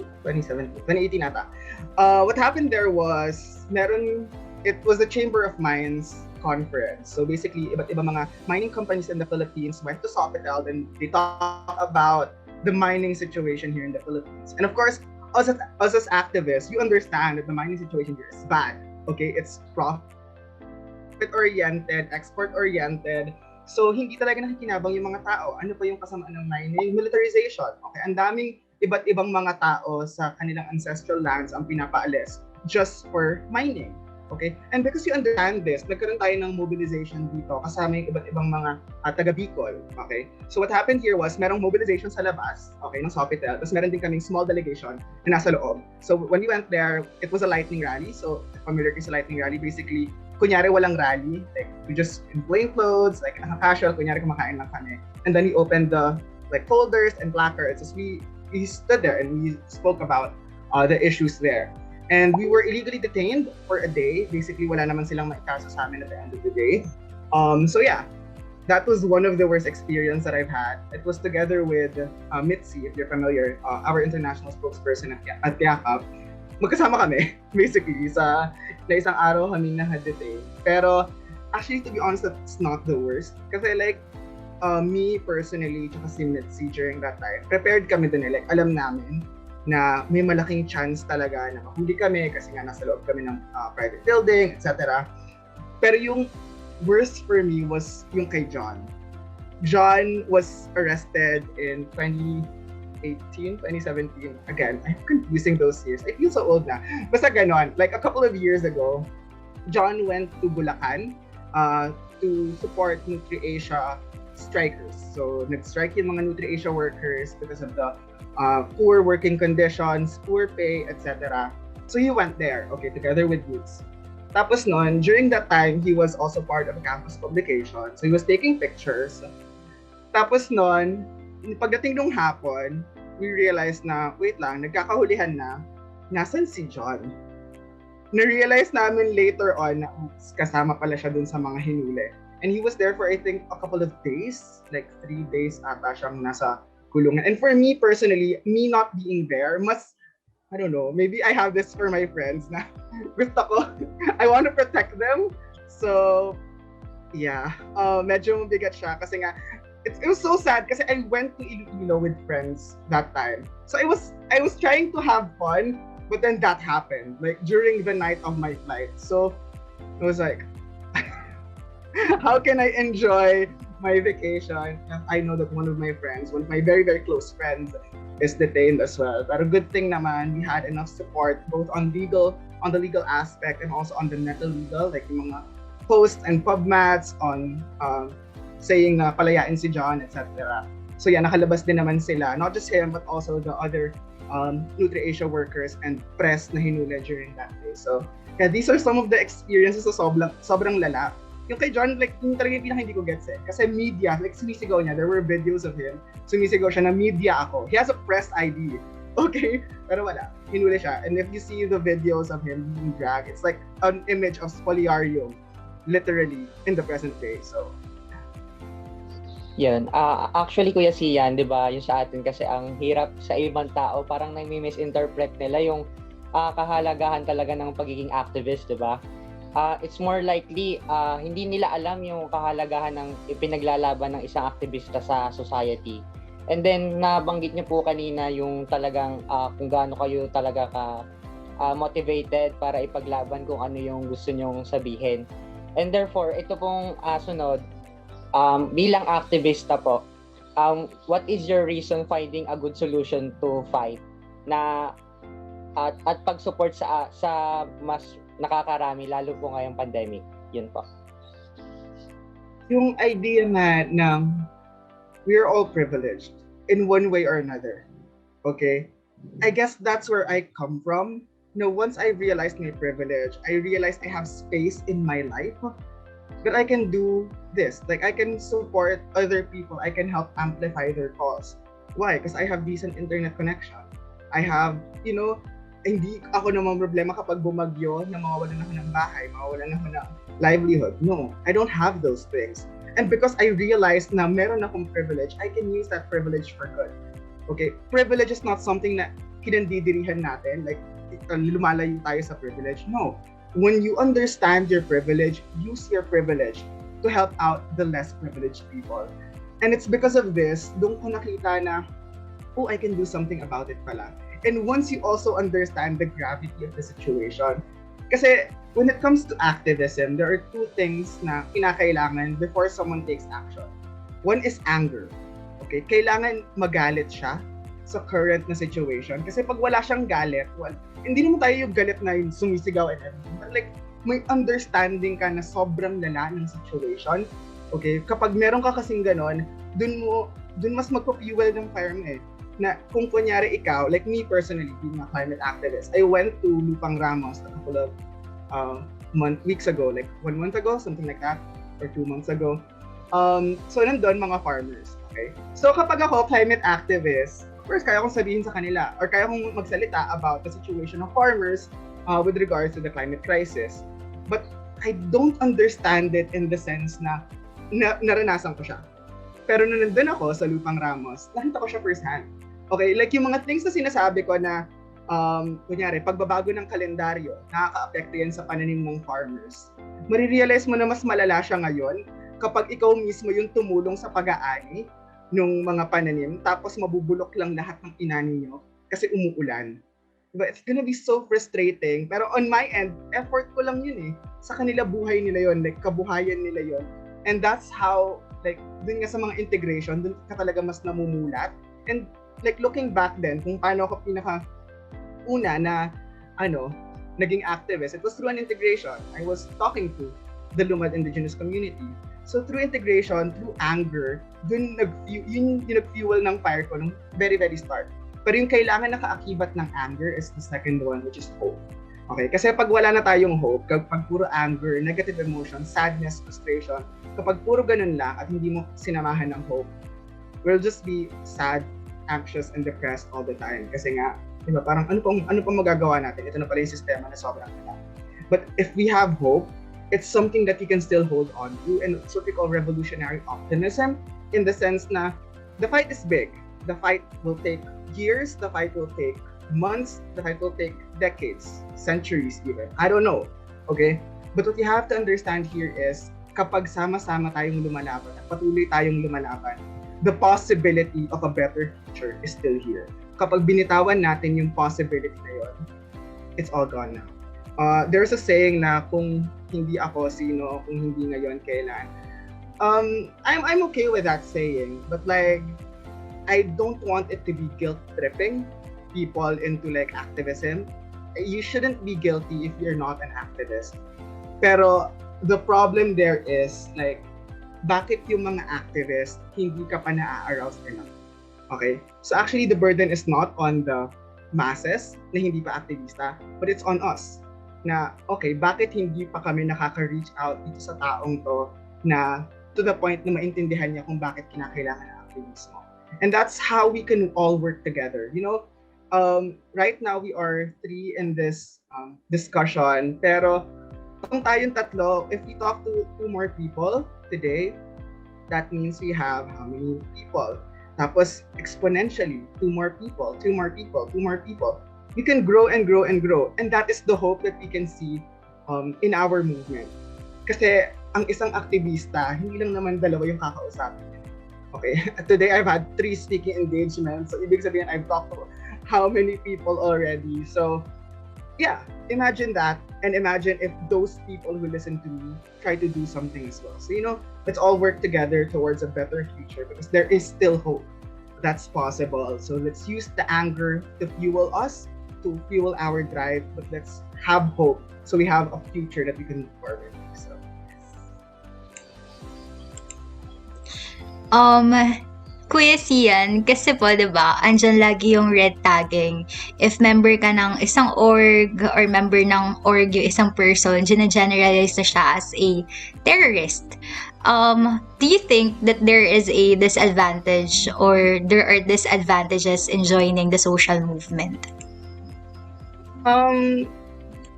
ata. What happened there was, it was the Chamber of Mines conference. So basically, iba't ibang mga mining companies in the Philippines went to Sofitel and they talked about the mining situation here in the Philippines. And of course, us as activists, you understand that the mining situation here is bad. Okay, it's profit-oriented, export-oriented. So hindi talaga nakikinabang yung mga tao. Ano pa yung kasamaan ng mining? Militarization. Okay, ang daming iba't ibang mga tao sa kanilang ancestral lands ang pinapaalis just for mining. Okay? And because you understand this, nagkaroon tayo ng mobilization dito kasama yung iba't ibang mga taga-Bicol. Okay? So what happened here was merong mobilization sa labas, okay, ng Sofitel. Tapos meron din kaming small delegation na nasa loob. So when we went there, it was a lightning rally. So familiar kayo sa lightning rally, basically, kunyari walang rally, like we just in plain clothes, like naka-casual, kunyari kumakain lang kami. And then we opened the like folders and placards as we stood there and we spoke about the issues there. And we were illegally detained for a day. Basically, wala naman silang maikaso sa amin at the end of the day. So yeah, that was one of the worst experience that I've had. It was together with Mitzi, if you're familiar, our international spokesperson at Yakap. Magkasama kami, basically, na isang araw kami na-detain. Pero actually, to be honest, that's not the worst. Kasi like, me personally, tsaka si Mitzi during that time, prepared kami din like alam namin na may malaking chance talaga na mahuli kami kasi nga nasa loob kami ng private building, etc. Pero yung worst for me was yung kay John. John was arrested in 2018, 2017. Again, I'm confusing those years. I feel so old na. Basta ganon. Like a couple of years ago, John went to Bulacan to support NutriAsia strikers. So, nag-strike yung mga NutriAsia workers because of the poor working conditions, poor pay, etc. So he went there, okay, together with Woods. Tapos noon, during that time, he was also part of a campus publication. So he was taking pictures. Tapos noon, pagdating nung hapon, we realized na, wait lang, nagkakahulihan na, nasan si John? Na-realize namin later on na kasama pala siya dun sa mga hinuli. And he was there for, I think, a couple of days, like 3 days ata siyang nasa kulungan. And for me personally, me not being there, I don't know, maybe I have this for my friends na gusto ko, I want to protect them. So, yeah, medyo mabigat siya kasi nga, it was so sad kasi I went to Iloilo with friends that time. So I was trying to have fun, but then that happened, like during the night of my flight. So, I was like, how can I enjoy my vacation? I know that one of my friends, one of my very, very close friends, is detained as well. Pero good thing naman, we had enough support both on the legal aspect and also on the legal, like yung mga posts and PubMats on saying na palayain si John, etc. So yeah, nakalabas din naman sila. Not just him, but also the other NutriAsia workers and press na hinuli during that day. So yeah, these are some of the experiences na sobrang lala. Yung kay John, like, yung talaga yung hindi ko gets eh. Kasi media, like, sumisigaw niya. There were videos of him. Sumisigaw siya na media ako. He has a press ID. Okay? Pero wala. Hinuli siya. And if you see the videos of him being dragged, it's like an image of Spoliarium. Literally, in the present day. So, Yun. Actually, Kuya Sian, di ba, yung sa atin kasi ang hirap sa ibang tao, parang nami-misinterpret nila yung kahalagahan talaga ng pagiging activist, di ba? It's more likely, hindi nila alam yung kahalagahan ng ipinaglalaban ng isang aktivista sa society. And then, nabanggit niyo po kanina yung talagang kung gaano kayo talaga motivated para ipaglaban kung ano yung gusto nyong sabihin. And therefore, ito pong sunod, bilang aktivista po, what is your reason finding a good solution to fight? Na at pag-support sa mas nakakarami lalo po ngayong pandemic. Yun po. Yung idea na we're all privileged in one way or another. Okay? I guess that's where I come from. Once I realized my privilege, I realized I have space in my life that I can do this. Like, I can support other people. I can help amplify their cause. Why? Because I have decent internet connection. I have, hindi ako namang problema kapag bumagyo na mawawalan ako ng bahay, mawawalan ako ng livelihood. No, I don't have those things. And because I realized na meron akong privilege, I can use that privilege for good. Okay? Privilege is not something na kinandidirihan natin, like lumalayo tayo sa privilege. No. When you understand your privilege, use your privilege to help out the less privileged people. And it's because of this, doon ko nakita na, I can do something about it pala. And once you also understand the gravity of the situation, kasi when it comes to activism, there are two things na kinakailangan before someone takes action. One is anger. Okay? Kailangan magalit siya sa current na situation. Kasi pag wala siyang galit, hindi naman tayo yung galit na yung sumisigaw and everything. But like, may understanding ka na sobrang lala ng situation. Okay? Kapag meron ka kasing ganon, dun mas magpo-fuel ng fire mo eh. Na kung kunyari ikaw, like me personally, being a climate activist, I went to Lupang Ramos a couple of weeks ago, like 1 month ago, something like that, or 2 months ago. So nandun mga farmers, okay? So kapag ako climate activist, of course, kaya kong sabihin sa kanila, or kaya kong magsalita about the situation of farmers with regards to the climate crisis. But I don't understand it in the sense na naranasan ko siya. Pero nung nandun ako sa Lupang Ramos, nakita ko siya first hand. Okay, like yung mga things na sinasabi ko na, kunyari, pagbabago ng kalendaryo, nakaka-apekto yan sa pananim ng farmers. Marirealize mo na mas malala siya ngayon kapag ikaw mismo yung tumulong sa pag-aani ng mga pananim, tapos mabubulok lang lahat ng inaani nyo kasi umuulan. Diba? It's gonna be so frustrating. Pero on my end, effort ko lang yun eh. Sa kanila buhay nila yun, like kabuhayan nila yun. And that's how, like, dun nga sa mga integration, dun ka talaga mas namumulat. And like looking back then, kung paano ako pinaka-una na, naging activist, it was through an integration. I was talking to the Lumad indigenous community. So through integration, through anger, dun yung nag-fuel ng fire ko nung very, very start. Pero yung kailangan nakaakibat ng anger is the second one, which is hope. Okay? Kasi pag wala na tayong hope, kapag puro anger, negative emotion, sadness, frustration, kapag puro ganun lang at hindi mo sinamahan ng hope, we'll just be sad, anxious, and depressed all the time. Kasi nga, diba, parang ano pang magagawa natin? Ito na pala yung sistema na sobrang lala. But if we have hope, it's something that you can still hold on to, and it's what we call revolutionary optimism, in the sense na the fight is big. The fight will take years, the fight will take months, the fight will take decades, centuries even. I don't know. Okay? But what you have to understand here is, kapag sama-sama tayong lumalaban, at patuloy tayong lumalaban, the possibility of a better future is still here. Kapag binitawan natin yung possibility na yun, it's all gone now. There's a saying na kung hindi ako, sino, kung hindi ngayon, kailan. I'm okay with that saying, but like, I don't want it to be guilt-tripping people into like activism. You shouldn't be guilty if you're not an activist. Pero the problem there is like, bakit yung mga activists hindi ka pa na-arouse enough? Okay? So actually, the burden is not on the masses na hindi pa aktivista, but it's on us. Na, okay, bakit hindi pa kami nakaka-reach out dito sa taong to na to the point na maintindihan niya kung bakit kinakailangan ng aktivismo. And that's how we can all work together. Right now we are 3 in this discussion, pero kung tayong tatlo, if we talk to 2 more people today, that means we have how many people? Tapos exponentially, 2 more people, 2 more people, 2 more people. We can grow and grow and grow. And that is the hope that we can see in our movement. Kasi ang isang aktivista, hindi lang naman dalawa yung kakausapin. Okay? Today, I've had 3 speaking engagements. So, ibig sabihin, I've talked to how many people already. So, yeah, imagine that. And imagine if those people who listen to me try to do something as well. So, let's all work together towards a better future because there is still hope that's possible. So, let's use the anger to fuel us, to fuel our drive, but let's have hope so we have a future that we can move forward. So, Kuya Sian, kasi po, di ba, andyan lagi yung red tagging. If member ka ng isang org or member ng org yung isang person, gina-generalize na siya as a terrorist. Do you think that there is a disadvantage or there are disadvantages in joining the social movement?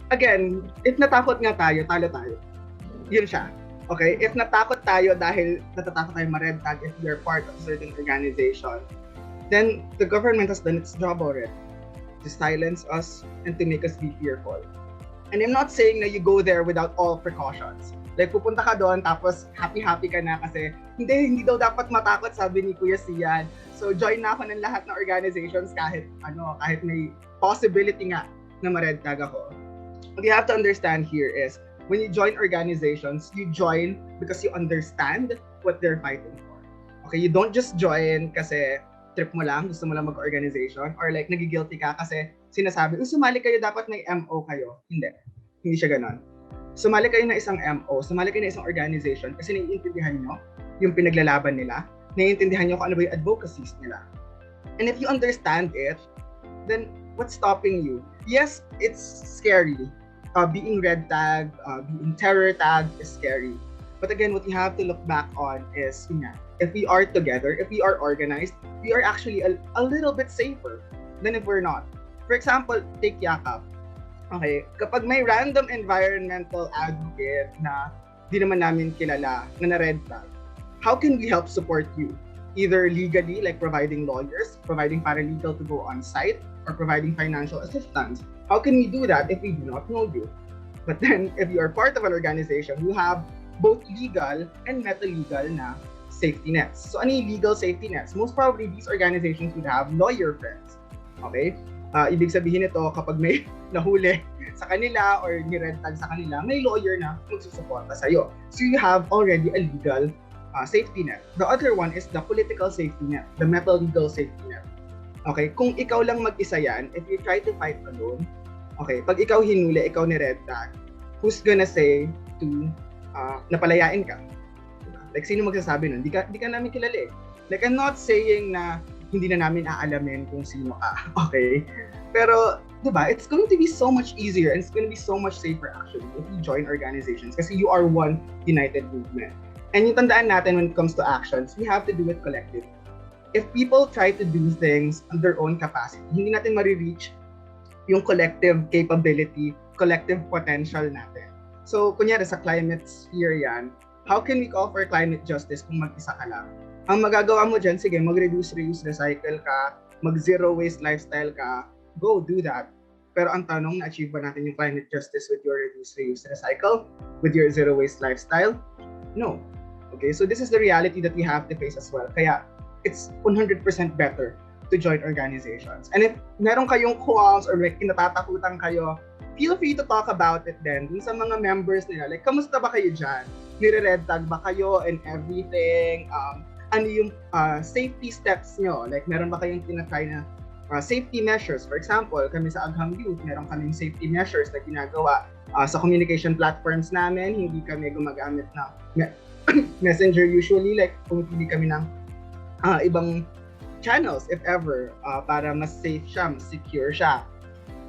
Again, if natakot nga tayo, talo tayo. Yun siya. Okay? If natakot tayo dahil natatakot tayo ma-red tag if we are part of a certain organization, then the government has done its job already to silence us and to make us be fearful. And I'm not saying na you go there without all precautions. Like, pupunta ka doon tapos happy-happy ka na kasi hindi daw dapat matakot, sabi ni Kuya Sian. So, join na ako ng lahat ng organizations kahit may possibility nga na ma-red tag ako. What you have to understand here is, when you join organizations, you join because you understand what they're fighting for. Okay, you don't just join kasi trip mo lang, gusto mo lang mag-organization, or like nagigilty ka kasi sinasabi, sumali kayo, dapat may MO kayo. Hindi siya ganon. Sumali kayo na isang MO, sumali kayo na isang organization kasi naiintindihan nyo yung pinaglalaban nila, naiintindihan nyo kung ano ba yung advocacies nila. And if you understand it, then what's stopping you? Yes, it's scary. Being red tagged, being terror tagged is scary. But again, what you have to look back on is, if we are together, if we are organized, we are actually a little bit safer than if we're not. For example, take Yakap. Okay, kapag may random environmental advocate na di naman namin kilala na red tag, how can we help support you? Either legally, like providing lawyers, providing paralegal to go on site, or providing financial assistance. How can we do that if we do not know you? But then, if you are part of an organization, you have both legal and meta-legal na safety nets. So, ano yung legal safety nets? Most probably, these organizations would have lawyer friends. Okay? Ibig sabihin ito, kapag may nahuli sa kanila or ni-red tag sa kanila, may lawyer na magsusuporta sa'yo. So, you have already a legal safety net. The other one is the political safety net, the meta-legal safety net. Okay, kung ikaw lang mag-isa yan, if you try to fight alone, okay, pag ikaw hinuli, ikaw ni red tag, who's gonna say to napalayain ka? Diba? Like, sino magsasabi nun? Di ka namin kilala eh. Like, I'm not saying na hindi na namin aalamin kung sino ka, okay? Pero, diba, it's going to be so much easier and it's going to be so much safer actually if you join organizations kasi you are one united movement. And yung tandaan natin when it comes to actions, we have to do it collectively. If people try to do things on their own capacity, hindi natin marireach yung collective capability, collective potential natin. So, kunyari sa climate sphere yan, how can we call for climate justice kung mag-isa ka lang? Ang magagawa mo dyan, sige, mag-reduce, reuse, recycle ka, mag-zero waste lifestyle ka, go do that. Pero ang tanong, na-achieve ba natin yung climate justice with your reduce, reuse, recycle? With your zero waste lifestyle? No. Okay, so this is the reality that we have to face as well. Kaya, it's 100% better to join organizations. And if meron kayong qualms or like kinatatakutan kayo, feel free to talk about it then dun sa mga members nila. Like, kamusta ba kayo dyan? Nire-red tag ba kayo and everything? Ano yung safety steps nyo? Like, meron ba kayong tinatry na safety measures? For example, kami sa Agham Youth, meron kaming safety measures na ginagawa sa communication platforms namin. Hindi kami gumagamit ng messenger usually. Like, pumipili kami ng ibang channels if ever para mas safe siya, mas secure siya.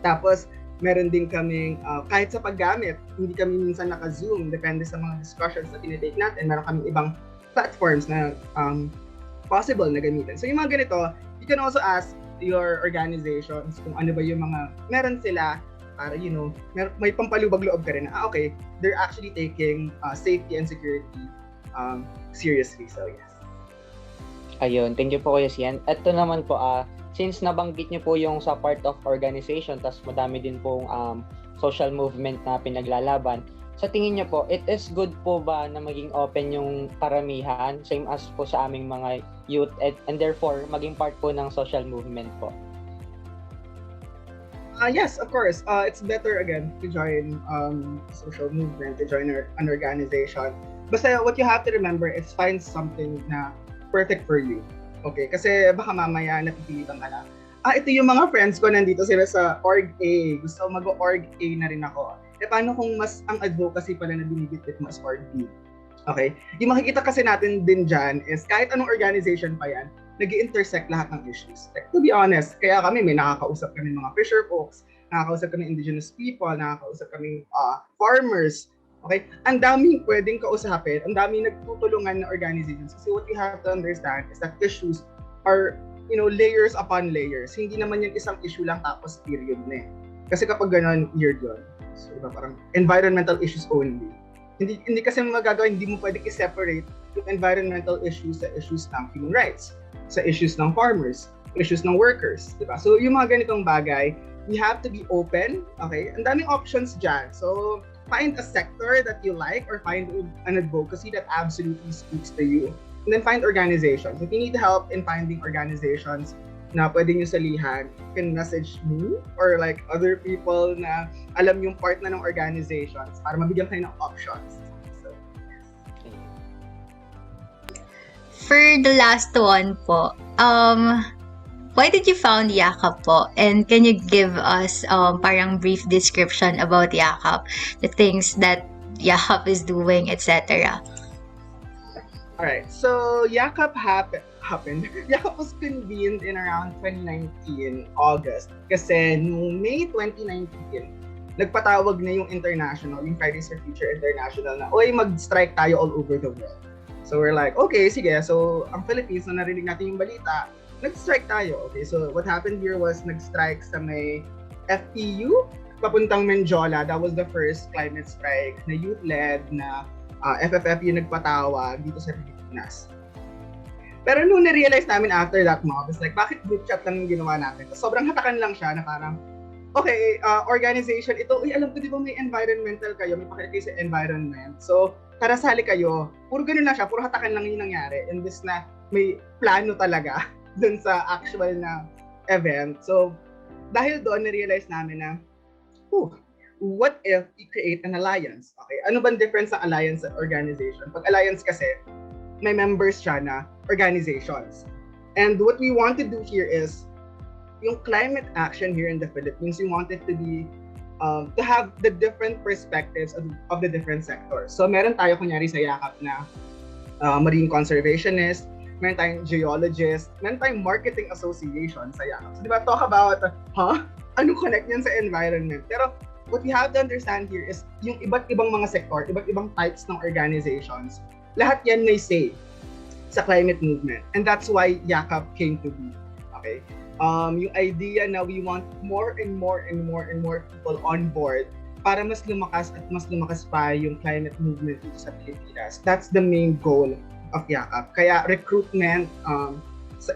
Tapos meron din kaming kahit sa paggamit, hindi kami minsan naka-zoom, depende sa mga discussions na tinitake natin. Meron kaming ibang platforms na possible na gamitin. So yung mga ganito, you can also ask your organizations kung ano ba yung mga meron sila para may pampalubag loob ka rin na okay, they're actually taking safety and security seriously. So yes. Ayun, thank you po Kuya Sian. Ito naman po, since nabanggit niyo po yung sa part of organization, tas madami din pong social movement na pinaglalaban, sa tingin niyo po, it is good po ba na maging open yung karamihan, same as po sa aming mga youth, and therefore, maging part po ng social movement po? Yes, of course. It's better again to join social movement, to join an organization. Basta what you have to remember is find something na perfect for you. Okay? Kasi baka mamaya napipilitan ka na, ito yung mga friends ko nandito sila sa Org A. Gusto mag-Org A na rin ako. Paano kung mas ang advocacy pala na binibitbit mo as Org B? Okay? Yung makikita kasi natin din dyan is kahit anong organization pa yan, nag-intersect lahat ng issues. Like, to be honest, kaya kami may nakakausap kami mga fisher folks, nakakausap kami indigenous people, nakakausap kami farmers. Okay? Ang daming pwedeng kausapin, ang daming nagtutulungan na organizations. Kasi what we have to understand is that issues are layers upon layers. Hindi naman yung isang issue lang tapos period na eh. Kasi kapag gano'n, year yun. So, parang environmental issues only. Hindi kasi magagawa, hindi mo pwedeng i-separate yung environmental issues sa issues ng human rights, sa issues ng farmers, issues ng workers, diba? So, yung mga ganitong bagay, we have to be open, okay? Ang daming options dyan. So, find a sector that you like or find an advocacy that absolutely speaks to you. And then find organizations. If you need help in finding organizations na pwede nyo salihan, you can message me or like other people na alam yung part na ng organizations para mabigyan kayo ng options. So, For the last one po, why did you found Yakap po? And can you give us parang brief description about Yakap, the things that Yakap is doing, etc.? Alright, so Yakap happened. Yakap was convened in around 2019, August. Kasi noong May 2019, nagpatawag na yung international, yung Fridays for Future International na, oy, mag-strike tayo all over the world. So we're like, okay, sige. So ang Philippines, na narinig natin yung balita, nag-strike tayo. Okay, so what happened here was nag-strike sa may FPU, papuntang Menjola. That was the first climate strike na youth-led na FFF yung nagpatawag dito sa Pilipinas. Pero nung na-realize namin after that mob, it's like, bakit group chat lang yung ginawa natin? So, sobrang hatakan lang siya na parang, okay, organization, ito, alam ko di ba may environmental kayo, may pakilagay sa environment. So, tara sali kayo. Puro ganun lang siya, puro hatakan lang yung nangyari. Imbes na may plano talaga dun sa actual na event. So, dahil doon, na-realize namin na, what if we create an alliance? Okay, ano bang difference sa alliance at organization? Pag alliance kasi, may members siya na organizations. And what we want to do here is, yung climate action here in the Philippines, we want it to be, to have the different perspectives of the different sectors. So meron tayo kunyari sa Yakap na marine conservationist, meron tayong geologist, meron tayong marketing association sa Yakap. So di ba, talk about, anong connect yan sa environment? Pero what we have to understand here is yung iba't ibang mga sector, iba't ibang types ng organizations, lahat yan may say sa climate movement. And that's why Yakap came to be. Okay? Yung idea na we want more and more people on board para mas lumakas pa yung climate movement dito sa Pilipinas. That's the main goal of Yakap. Kaya recruitment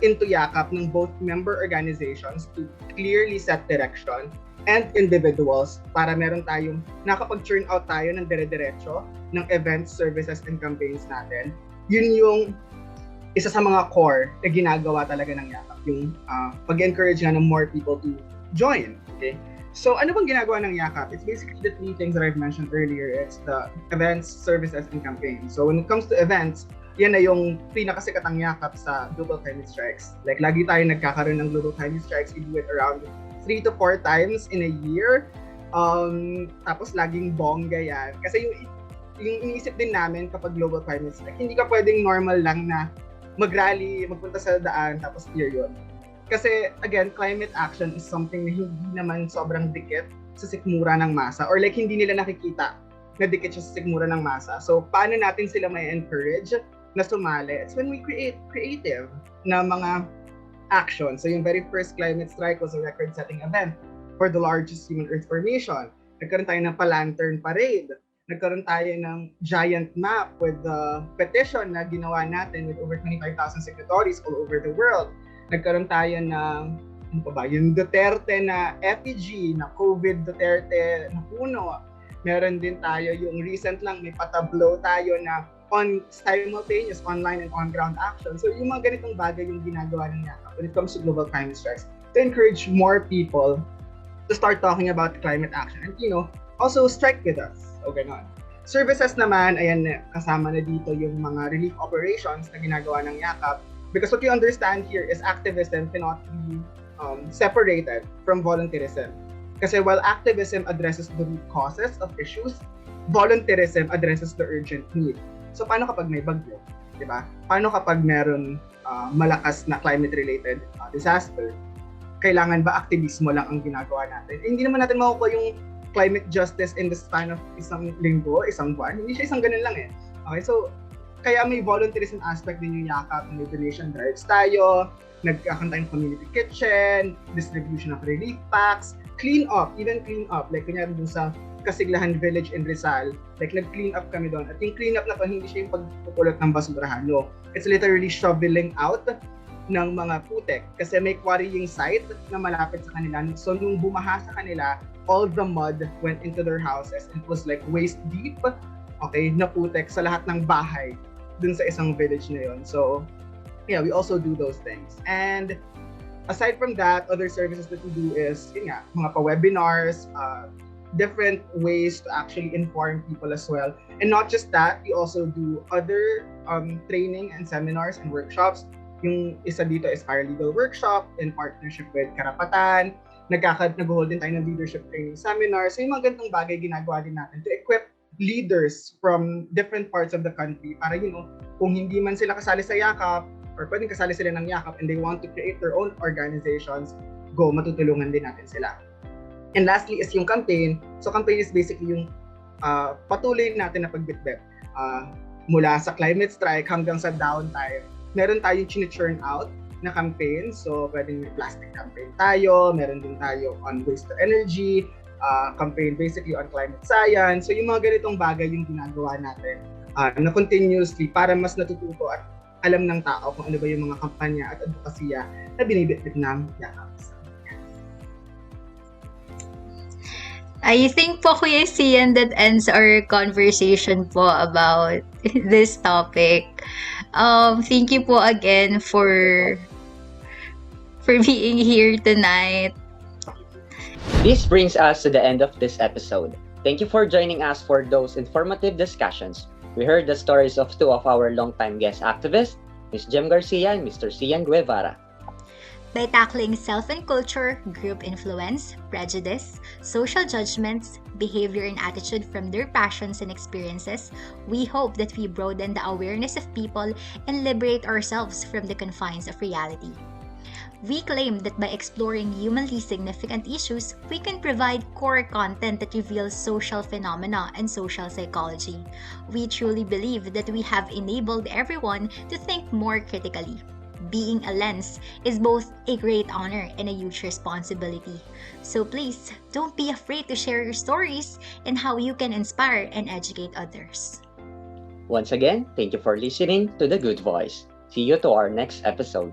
into Yakap ng both member organizations to clearly set direction and individuals para meron tayong nakapag-churn out tayo ng dire-diretso ng events, services, and campaigns natin. Yun yung isa sa mga core na ginagawa talaga ng Yakap, yung pag-encourage nga ng more people to join. Okay? So ano bang ginagawa ng Yakap? It's basically the three things that I've mentioned earlier. It's the events, services, and campaigns. So when it comes to events, yan na yung pinakasikatang Yakap sa global climate strikes. Like lagi tayo nagkakaroon ng global climate strikes. We do it around 3 to 4 times in a year. Tapos laging bongga yan. Kasi yung iniisip din namin kapag global climate strike, hindi ka pwedeng normal lang na mag-rally, magpunta sa daan, tapos clear yun. Kasi again, climate action is something na hindi naman sobrang dikit sa sikmura ng masa, or like hindi nila nakikita na dikit siya sa sikmura ng masa. So paano natin sila may encourage na sumali? It's when we create creative na mga action. So yung very first climate strike was a record-setting event for the largest human earth formation. Nagkaroon tayo ng pa-lantern parade. Nagkaroon tayo ng giant map with the petition na ginawa natin with over 25,000 signatories all over the world. Nagkaroon tayo ng yung Duterte na effigy, na COVID Duterte na puno. Meron din tayo yung recent lang, may patablo tayo na on simultaneous online and on-ground action. So yung mga ganitong bagay yung ginagawa ng Yakap when it comes to global climate strikes to encourage more people to start talking about climate action and also strike with us. O ganon. Services naman, ayan, kasama na dito yung mga relief operations na ginagawa ng Yakap, because what you understand here is activism cannot be separated from volunteerism. Kasi while activism addresses the root causes of issues, volunteerism addresses the urgent need. So paano kapag may bagyo? Diba? Paano kapag meron malakas na climate-related disaster? Kailangan ba aktivismo lang ang ginagawa natin? Hindi naman natin makukuha yung climate justice in the span of isang linggo, isang buwan. Hindi siya isang ganun lang eh. Okay, so kaya may volunteerism aspect din yung yakap, may donation drives tayo, nagkakaroon tayong community kitchen, distribution of relief packs, clean up, like kunyari dun sa Kasiglahan Village in Rizal, like nag-clean up kami doon. At yung clean up na to, hindi siya yung pagpupulot ng basurahan, no. It's literally shoveling out ng mga putek kasi may quarrying site na malapit sa kanila. So nung bumaha sa kanila, all the mud went into their houses and it was like waist deep, okay, na putek sa lahat ng bahay dun sa isang village na yun. So yeah, we also do those things. And aside from that, other services that we do is yun nga, mga pa-webinars, different ways to actually inform people as well. And not just that, we also do other training and seminars and workshops. Yung isa dito is paralegal workshop in partnership with Karapatan. Nag-hold din tayo ng leadership training seminars. So yung mga ganitong bagay ginagawa din natin to equip leaders from different parts of the country para kung hindi man sila kasali sa yakap or pwedeng kasali sila ng yakap and they want to create their own organizations, matutulungan din natin sila. And lastly is yung campaign. So campaign is basically yung patuloy natin na pagbitbit. Mula sa climate strike hanggang sa downtime, meron tayong churn out na campaign. So pwedeng may plastic campaign tayo, meron din tayo on waste to energy, campaign basically on climate science. So yung mga ganitong bagay yung ginagawa natin na continuously para mas natututo at alam ng tao kung ano ba yung mga kampanya at advokasya na binibitbit ng yakap. I think po, Kuya Sian, that ends our conversation po about this topic. Thank you po again for being here tonight. This brings us to the end of this episode. Thank you for joining us for those informative discussions. We heard the stories of two of our longtime guest activists, Ms. Jem Garcia and Mr. Sian Guevara. By tackling self and culture, group influence, prejudice, social judgments, behavior and attitude from their passions and experiences, we hope that we broaden the awareness of people and liberate ourselves from the confines of reality. We claim that by exploring humanly significant issues, we can provide core content that reveals social phenomena and social psychology. We truly believe that we have enabled everyone to think more critically. Being a lens is both a great honor and a huge responsibility. So please, don't be afraid to share your stories and how you can inspire and educate others. Once again, thank you for listening to The Good Voice. See you to our next episode.